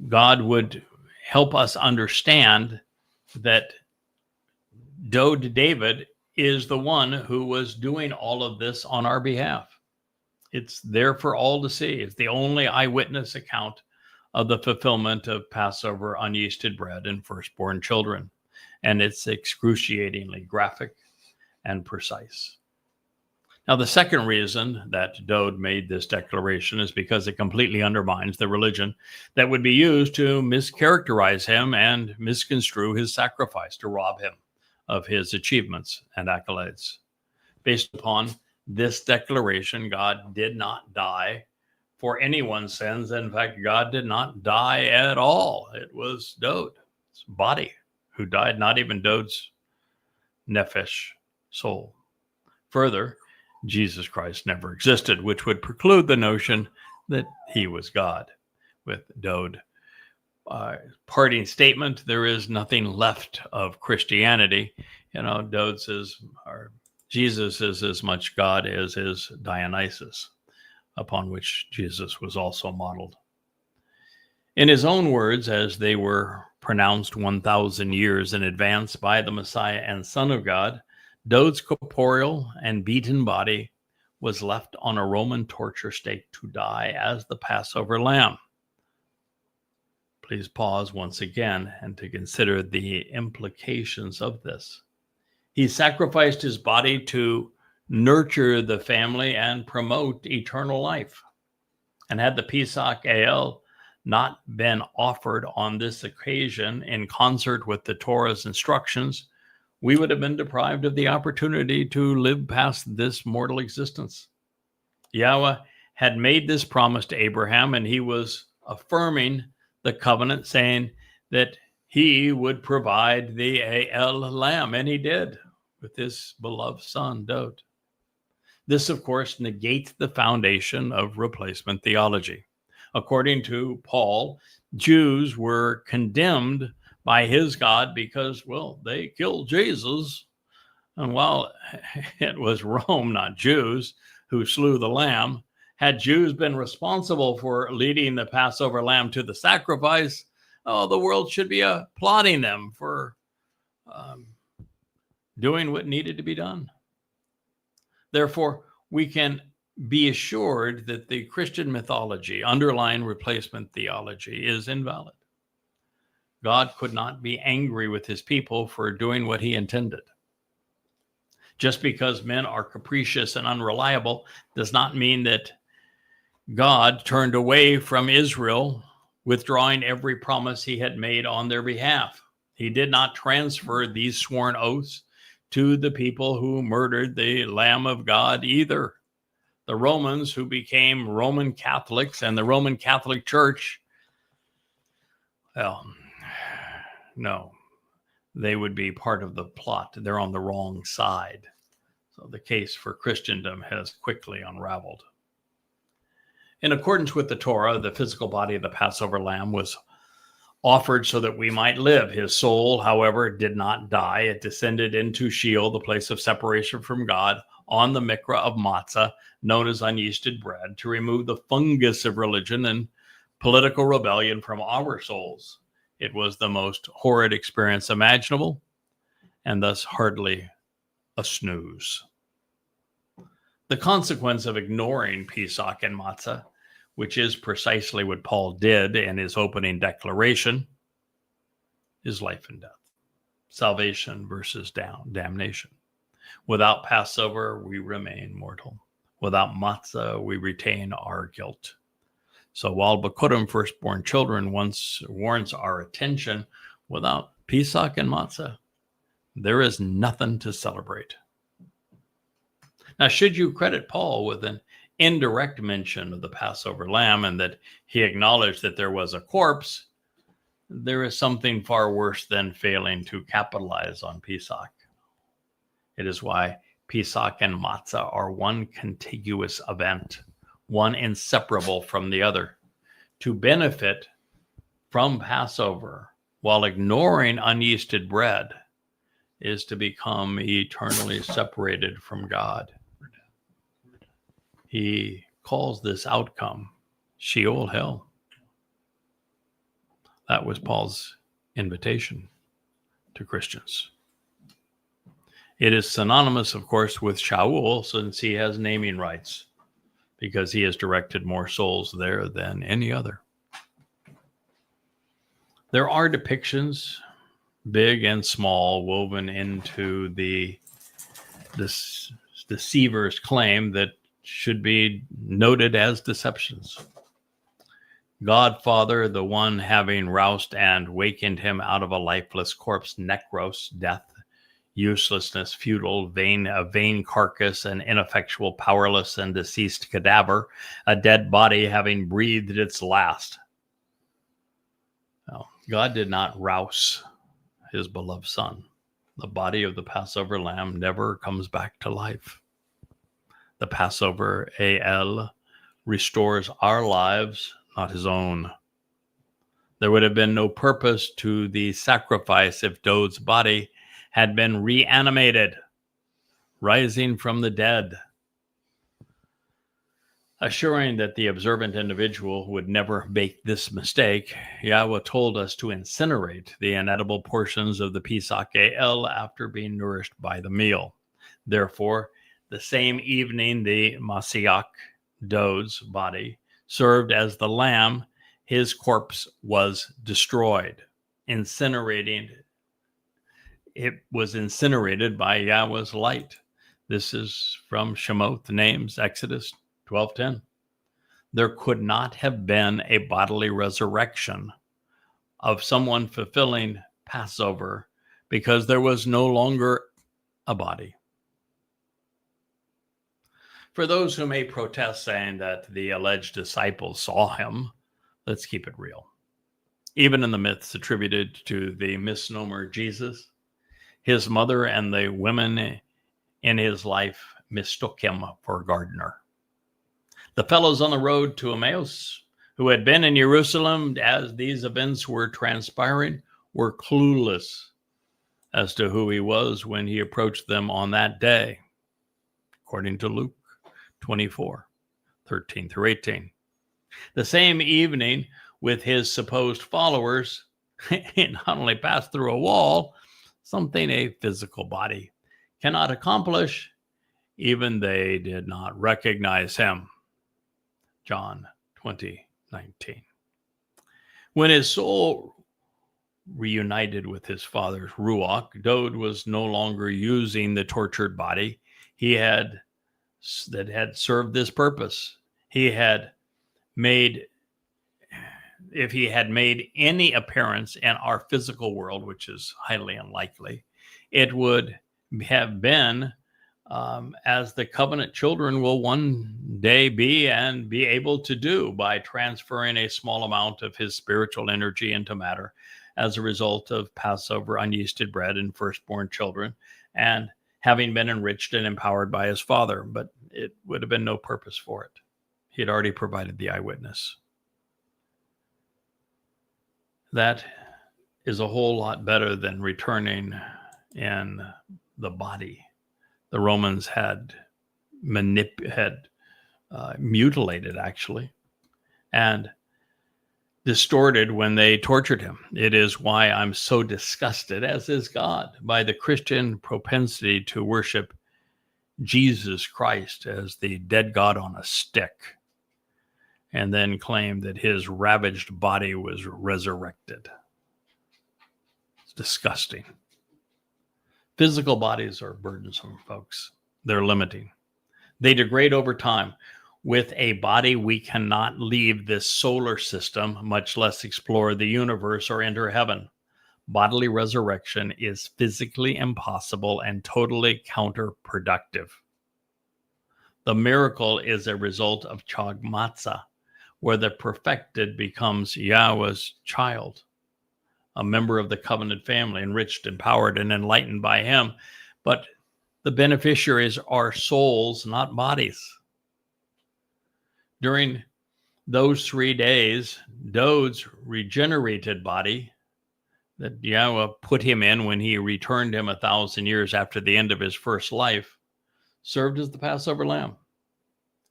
God would help us understand that Dowd David is the one who was doing all of this on our behalf. It's there for all to see. It's the only eyewitness account of the fulfillment of Passover unyeasted bread and firstborn children. And it's excruciatingly graphic and precise. Now, the second reason that Dowd made this declaration is because it completely undermines the religion that would be used to mischaracterize him and misconstrue his sacrifice to rob him of his achievements and accolades. Based upon this declaration, God did not die for anyone's sins. In fact, God did not die at all. It was Dowd's body who died, not even Dowd's nefesh soul. Further, Jesus Christ never existed, which would preclude the notion that he was God. With Dowd parting statement, there is nothing left of Christianity. Dowd says, Jesus is as much God as is Dionysus, upon which Jesus was also modeled. In his own words, as they were pronounced 1,000 years in advance by the Messiah and Son of God, Dowd's corporeal and beaten body was left on a Roman torture stake to die as the Passover lamb. Please pause once again and to consider the implications of this. He sacrificed his body to nurture the family and promote eternal life. And had the Pesach El not been offered on this occasion in concert with the Torah's instructions, we would have been deprived of the opportunity to live past this mortal existence. Yahweh had made this promise to Abraham, and he was affirming the covenant, saying that he would provide the El lamb, and he did with his beloved son, Dowd. This, of course, negates the foundation of replacement theology. According to Paul, Jews were condemned by his God because, well, they killed Jesus. And while it was Rome, not Jews, who slew the lamb, had Jews been responsible for leading the Passover lamb to the sacrifice, the world should be applauding them for doing what needed to be done. Therefore, we can be assured that the Christian mythology underlying replacement theology is invalid. God could not be angry with his people for doing what he intended. Just because men are capricious and unreliable does not mean that God turned away from Israel, withdrawing every promise he had made on their behalf. He did not transfer these sworn oaths to the people who murdered the Lamb of God either. The Romans who became Roman Catholics and the Roman Catholic Church, well, no, they would be part of the plot. They're on the wrong side. So the case for Christendom has quickly unraveled. In accordance with the Torah, the physical body of the Passover lamb was offered so that we might live. His soul, however, did not die. It descended into Sheol, the place of separation from God, on the Miqraey of matzah, known as unyeasted bread, to remove the fungus of religion and political rebellion from our souls. It was the most horrid experience imaginable, and thus hardly a snooze. The consequence of ignoring Pesach and matzah, which is precisely what Paul did in his opening declaration, is life and death, salvation versus damnation. Without Passover, we remain mortal. Without matzah, we retain our guilt. So while Kippurym, firstborn children, once warrants our attention, without Pesach and matzah, there is nothing to celebrate. Now, should you credit Paul with an indirect mention of the Passover lamb and that he acknowledged that there was a corpse, there is something far worse than failing to capitalize on Pesach. It is why Pesach and matzah are one contiguous event, one inseparable from the other. To benefit from Passover while ignoring unyeasted bread is to become eternally separated from God. He calls this outcome Sheol, hell. That was Paul's invitation to Christians. It is synonymous, of course, with Shabuwah, since he has naming rights, because he has directed more souls there than any other. There are depictions, big and small, woven into the deceiver's claim that should be noted as deceptions. God Father, the one having roused and wakened him out of a lifeless corpse, necros, death, uselessness, futile, a vain carcass, an ineffectual, powerless, and deceased cadaver, a dead body having breathed its last. Now, God did not rouse his beloved Son. The body of the Passover lamb never comes back to life. The Passover El restores our lives, not his own. There would have been no purpose to the sacrifice if Dowd's body had been reanimated, rising from the dead. Assuring that the observant individual would never make this mistake, Yahweh told us to incinerate the inedible portions of the Pesach El after being nourished by the meal. Therefore, the same evening the Mashyach, Dod's body, served as the lamb, his corpse was destroyed. It was incinerated by Yahweh's light. This is from Shemot, names, Exodus 12:10. There could not have been a bodily resurrection of someone fulfilling Passover because there was no longer a body. For those who may protest saying that the alleged disciples saw him, let's keep it real. Even in the myths attributed to the misnomer Jesus, his mother and the women in his life mistook him for a gardener. The fellows on the road to Emmaus, who had been in Jerusalem as these events were transpiring, were clueless as to who he was when he approached them on that day, according to Luke 24:13-18. The same evening, with his supposed followers, he not only passed through a wall, something a physical body cannot accomplish, even they did not recognize him. John 20:19. When his soul reunited with his father's Ruach, Dod was no longer using the tortured body that had served this purpose. If he had made any appearance in our physical world, which is highly unlikely, it would have been as the covenant children will one day be and be able to do by transferring a small amount of his spiritual energy into matter as a result of Passover unyeasted bread and firstborn children, and having been enriched and empowered by his father. But it would have been no purpose for it. He had already provided the eyewitness. That is a whole lot better than returning in the body. The Romans had mutilated, actually, and distorted when they tortured him. It is why I'm so disgusted, as is God, by the Christian propensity to worship Jesus Christ as the dead God on a stick, and then claim that his ravaged body was resurrected. It's disgusting. Physical bodies are burdensome, folks. They're limiting. They degrade over time. With a body, we cannot leave this solar system, much less explore the universe or enter heaven. Bodily resurrection is physically impossible and totally counterproductive. The miracle is a result of Chag Matzah, where the perfected becomes Yahweh's child, a member of the covenant family, enriched, empowered, and enlightened by him. But the beneficiaries are souls, not bodies. During those 3 days, Dod's regenerated body that Yahweh put him in when he returned him 1,000 years after the end of his first life served as the Passover lamb.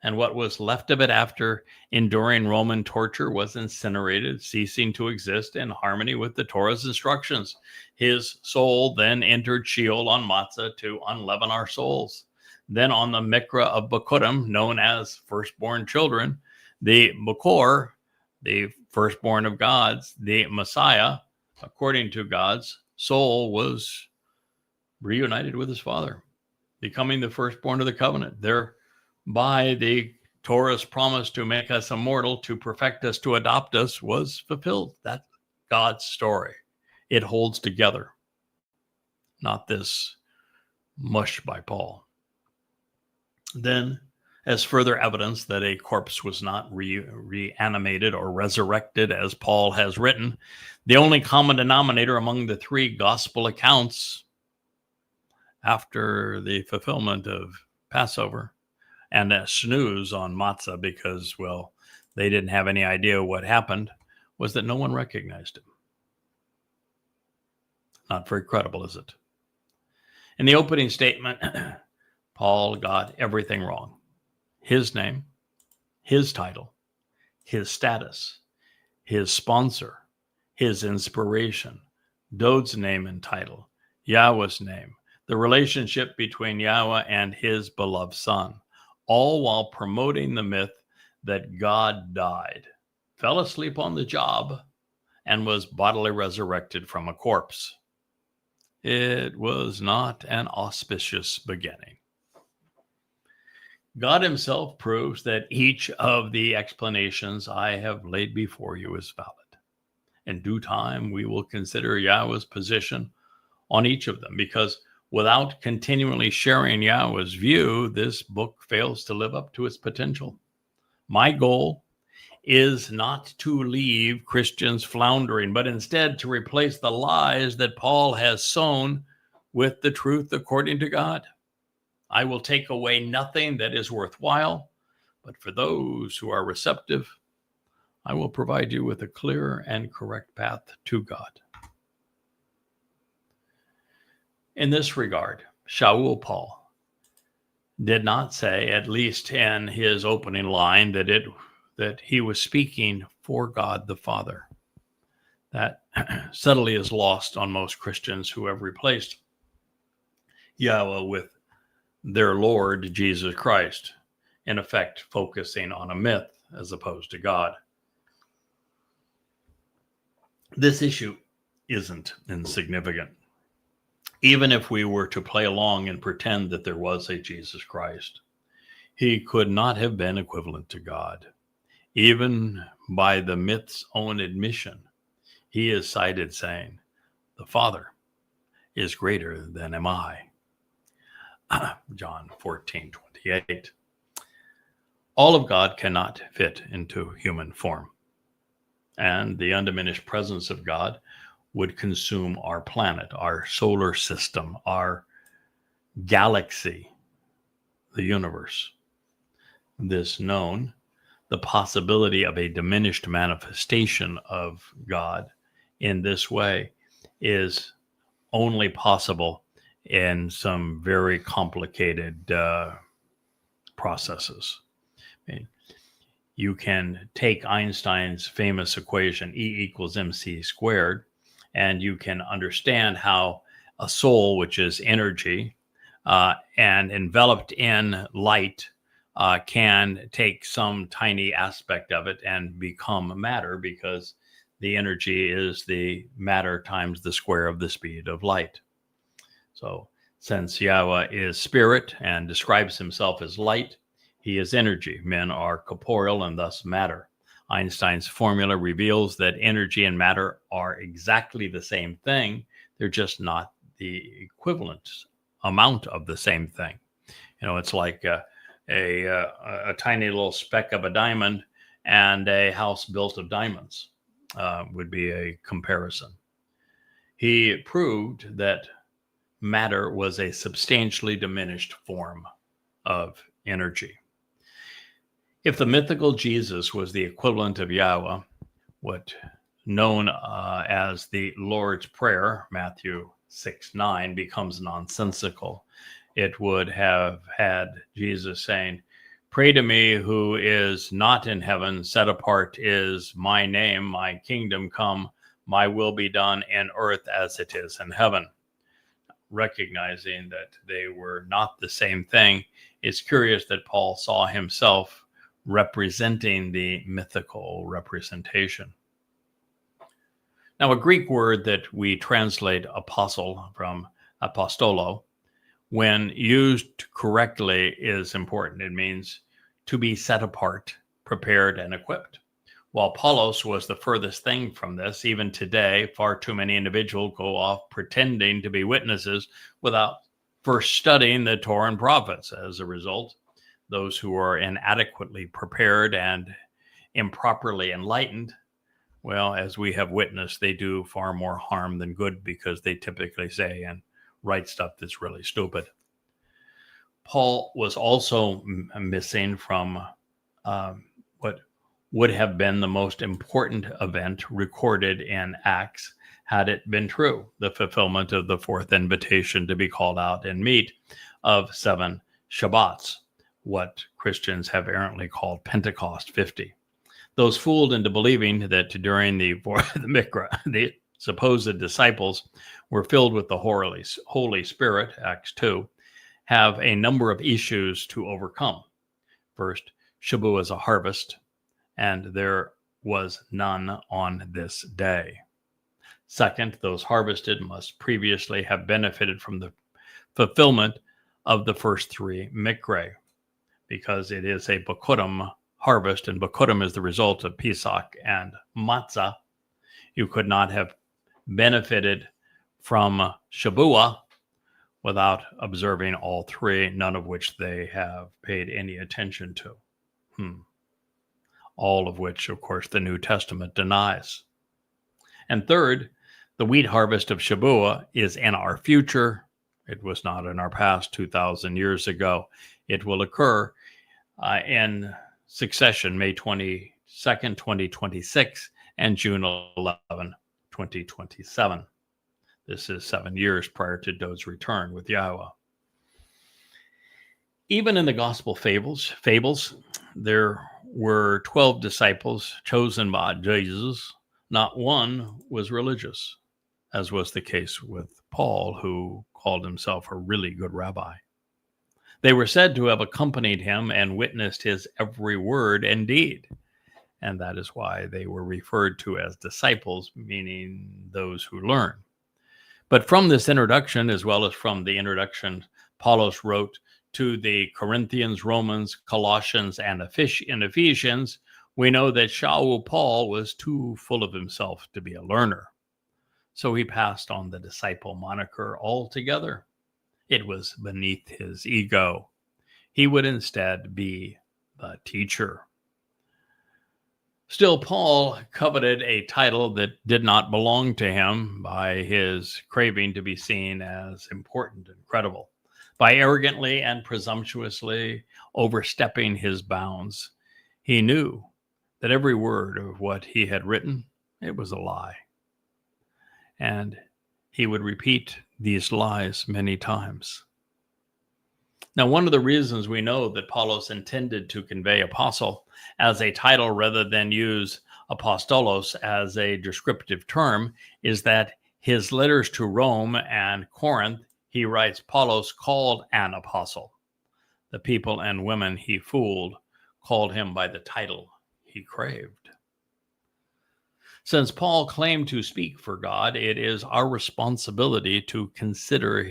And what was left of it after enduring Roman torture was incinerated, ceasing to exist in harmony with the Torah's instructions. His soul then entered Sheol on Matzah to unleaven our souls. Then on the Miqraey of Kippurym, known as firstborn children, the Makor, the firstborn of gods, the Messiah, according to God's soul, was reunited with his father, becoming the firstborn of the covenant. Thereby the Torah's promise to make us immortal, to perfect us, to adopt us was fulfilled. That's God's story. It holds together, not this mush by Paul. Then, as further evidence that a corpse was not reanimated or resurrected, as Paul has written, the only common denominator among the 3 gospel accounts after the fulfillment of Passover and a snooze on matzah because, well, they didn't have any idea what happened, was that no one recognized him. Not very credible, is it? In the opening statement, Paul got everything wrong. His name, his title, his status, his sponsor, his inspiration, Dod's name and title, Yahweh's name, the relationship between Yahweh and his beloved Son, all while promoting the myth that God died, fell asleep on the job, and was bodily resurrected from a corpse. It was not an auspicious beginning. God himself proves that each of the explanations I have laid before you is valid. In due time, we will consider Yahweh's position on each of them, because without continually sharing Yahweh's view, this book fails to live up to its potential. My goal is not to leave Christians floundering, but instead to replace the lies that Paul has sown with the truth according to God. I will take away nothing that is worthwhile, but for those who are receptive, I will provide you with a clear and correct path to God. In this regard, Shaul Paul did not say, at least in his opening line, that he was speaking for God the Father. That subtly is lost on most Christians who have replaced Yahweh with their Lord Jesus Christ, in effect focusing on a myth as opposed to God. This issue isn't insignificant. Even if we were to play along and pretend that there was a Jesus Christ, he could not have been equivalent to God. Even by the myth's own admission, he is cited saying, "The Father is greater than am I." John 14:28. All of God cannot fit into human form, and the undiminished presence of God would consume our planet, our solar system, our galaxy, the universe. This known, the possibility of a diminished manifestation of God in this way is only possible in some very complicated processes. I mean, you can take Einstein's famous equation, E = mc squared, and you can understand how a soul, which is energy and enveloped in light, can take some tiny aspect of it and become matter, because the energy is the matter times the square of the speed of light. So since Yahweh is spirit and describes himself as light, he is energy. Men are corporeal and thus matter. Einstein's formula reveals that energy and matter are exactly the same thing. They're just not the equivalent amount of the same thing. You know, it's like a tiny little speck of a diamond and a house built of diamonds would be a comparison. He proved that matter was a substantially diminished form of energy. If the mythical Jesus was the equivalent of Yahweh, what known as the Lord's Prayer, Matthew 6:9, becomes nonsensical. It would have had Jesus saying, "Pray to me who is not in heaven, set apart is my name, my kingdom come, my will be done in earth as it is in heaven." Recognizing that they were not the same thing, it's curious that Paul saw himself representing the mythical representation. Now, a Greek word that we translate apostle from apostolo, when used correctly, is important. It means to be set apart, prepared, and equipped. While Paulos was the furthest thing from this, even today, far too many individuals go off pretending to be witnesses without first studying the Torah and prophets. As a result, those who are inadequately prepared and improperly enlightened, well, as we have witnessed, they do far more harm than good, because they typically say and write stuff that's really stupid. Paul was also missing from what would have been the most important event recorded in Acts had it been true, the fulfillment of the fourth invitation to be called out and meet of 7 Shabbats, what Christians have errantly called Pentecost 50. Those fooled into believing that during the Miqraey, the supposed disciples were filled with the Holy Spirit, Acts 2, have a number of issues to overcome. First, Shabuwah is a harvest, and there was none on this day. Second, those harvested must previously have benefited from the fulfillment of the first three Miqraey, because it is a Kippurym harvest, and Kippurym is the result of Pesach and Matzah. You could not have benefited from Shabuwah without observing all three, none of which they have paid any attention to. All of which, of course, the New Testament denies. And third, the wheat harvest of Shabuwah is in our future. It was not in our past 2,000 years ago. It will occur in succession, May 22nd, 2026, and June 11, 2027. This is 7 years prior to Dod's return with Yahuwah. Even in the gospel fables, there were 12 disciples chosen by Jesus. Not one was religious, as was the case with Paul, who called himself a really good rabbi. They were said to have accompanied him and witnessed his every word and deed. And that is why they were referred to as disciples, meaning those who learn. But from this introduction, as well as from the introduction Paulos wrote to the Corinthians, Romans, Colossians, and Ephesians, we know that Shaul Paul was too full of himself to be a learner. So he passed on the disciple moniker altogether. It was beneath his ego. He would instead be the teacher. Still, Paul coveted a title that did not belong to him by his craving to be seen as important and credible. By arrogantly and presumptuously overstepping his bounds, he knew that every word of what he had written, it was a lie. And he would repeat these lies many times. Now, one of the reasons we know that Paulos intended to convey apostle as a title rather than use apostolos as a descriptive term is that his letters to Rome and Corinth, he writes, Paulos called an apostle. The people and women he fooled called him by the title he craved. Since Paul claimed to speak for God, it is our responsibility to consider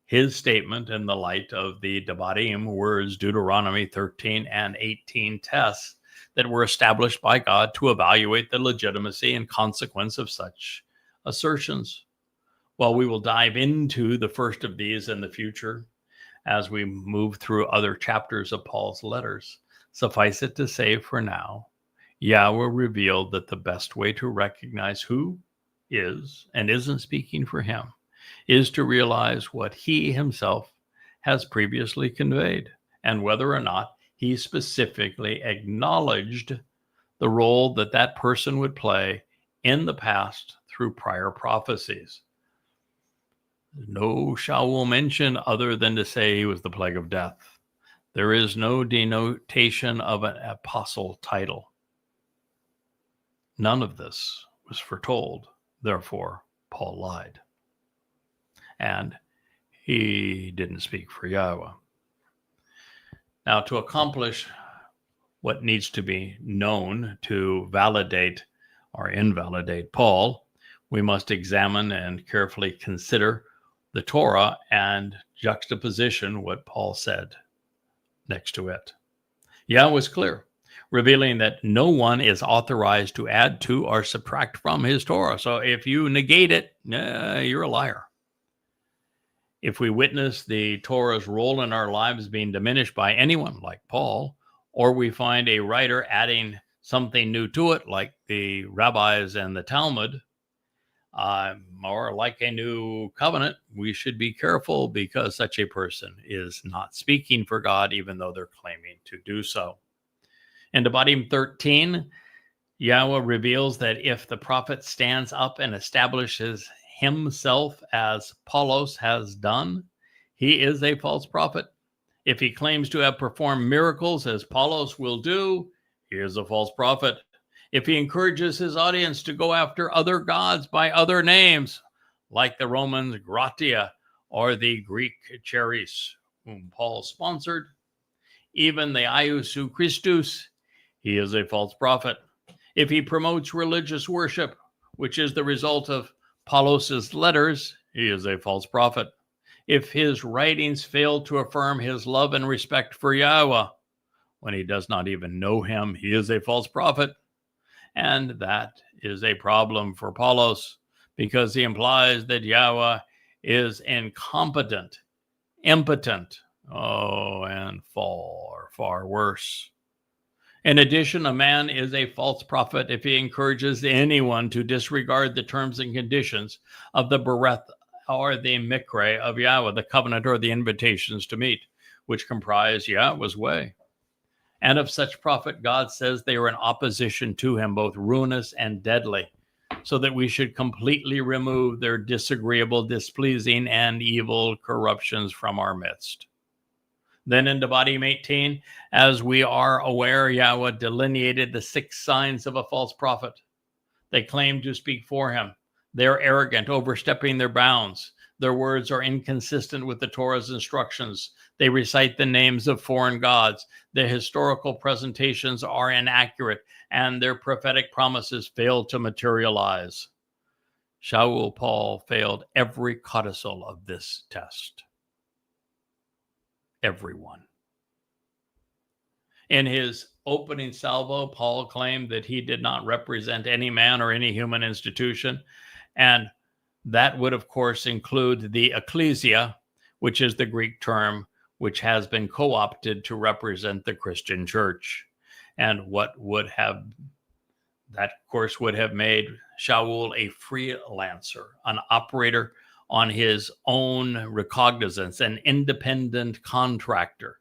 his statement in the light of the Devarim words, Deuteronomy 13 and 18 tests that were established by God to evaluate the legitimacy and consequence of such assertions. While we will dive into the first of these in the future as we move through other chapters of Paul's letters, suffice it to say for now, Yahweh revealed that the best way to recognize who is and isn't speaking for him is to realize what he himself has previously conveyed and whether or not he specifically acknowledged the role that that person would play in the past through prior prophecies. No Shaul mention other than to say he was the plague of death. There is no denotation of an apostle title. None of this was foretold. Therefore, Paul lied. And he didn't speak for Yahweh. Now, to accomplish what needs to be known to validate or invalidate Paul, we must examine and carefully consider the Torah and juxtaposition what Paul said next to it. Yahweh was clear, revealing that no one is authorized to add to or subtract from his Torah. So if you negate it, you're a liar. If we witness the Torah's role in our lives being diminished by anyone like Paul, or we find a writer adding something new to it, like the rabbis and the Talmud, or like a new covenant, we should be careful because such a person is not speaking for God, even though they're claiming to do so. In Devarim 13, Yahweh reveals that if the prophet stands up and establishes himself as Paulos has done, he is a false prophet. If he claims to have performed miracles as Apollos will do, he is a false prophet. If he encourages his audience to go after other gods by other names, like the Romans Gratia or the Greek Charis, whom Paul sponsored, even the Iousu Christus, he is a false prophet. If he promotes religious worship, which is the result of Apollos' letters, he is a false prophet. If his writings fail to affirm his love and respect for Yahweh, when he does not even know him, he is a false prophet. And that is a problem for Apollos, because he implies that Yahweh is incompetent, impotent, and far, far worse. In addition, a man is a false prophet if he encourages anyone to disregard the terms and conditions of the Beryth or the Miqraey of Yahweh, the covenant or the invitations to meet, which comprise Yahweh's way. And of such prophet, God says they are in opposition to him, both ruinous and deadly, so that we should completely remove their disagreeable, displeasing, and evil corruptions from our midst. Then in Volume 18, as we are aware, Yahweh delineated the 6 signs of a false prophet. They claim to speak for him. They are arrogant, overstepping their bounds. Their words are inconsistent with the Torah's instructions. They recite the names of foreign gods. Their historical presentations are inaccurate, and their prophetic promises fail to materialize. Shaul Paul failed every codicil of this test. Everyone. In his opening salvo, Paul claimed that he did not represent any man or any human institution, and that would, of course, include the ecclesia, which is the Greek term which has been co-opted to represent the Christian church. And what would have, that of course would have made Shaul a freelancer, an operator on his own recognizance, an independent contractor,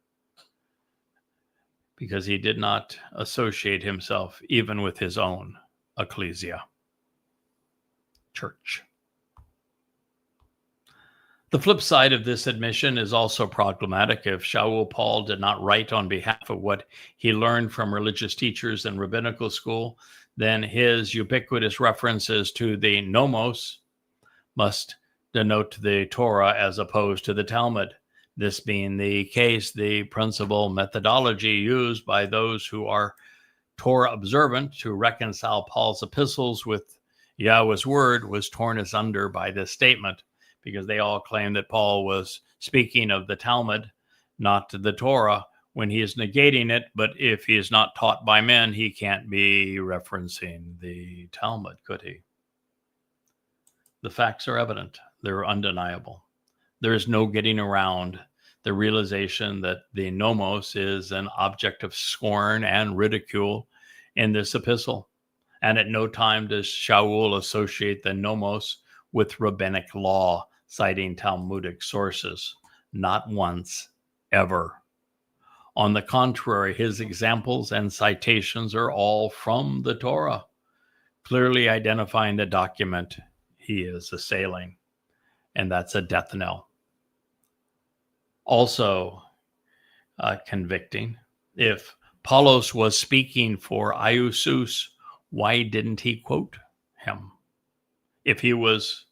because he did not associate himself even with his own ecclesia, church. The flip side of this admission is also problematic. If Shaul Paul did not write on behalf of what he learned from religious teachers in rabbinical school, then his ubiquitous references to the nomos must denote the Torah as opposed to the Talmud. This being the case, the principal methodology used by those who are Torah observant to reconcile Paul's epistles with Yahweh's word was torn asunder by this statement, because they all claim that Paul was speaking of the Talmud, not the Torah, when he is negating it. But if he is not taught by men, he can't be referencing the Talmud, could he? The facts are evident. They're undeniable. There is no getting around the realization that the nomos is an object of scorn and ridicule in this epistle. And at no time does Shaul associate the nomos with rabbinic law, citing Talmudic sources. Not once, ever. On the contrary, his examples and citations are all from the Torah, clearly identifying the document he is assailing. And that's a death knell. Also convicting, if Apollos was speaking for Iousus, why didn't he quote him? If he was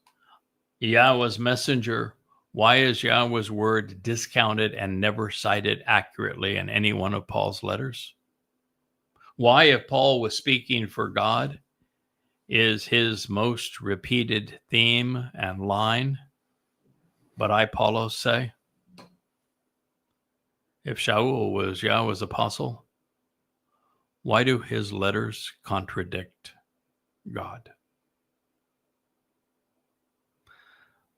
Yahweh's messenger, why is Yahweh's word discounted and never cited accurately in any one of Paul's letters? Why, if Paul was speaking for God, is his most repeated theme and line, but I, Apollos, say? If Shaul was Yahweh's apostle, why do his letters contradict God?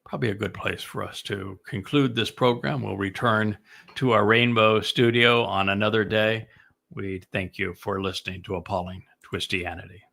Probably a good place for us to conclude this program. We'll return to our Rainbow studio on another day. We thank you for listening to Appalling Twistianity.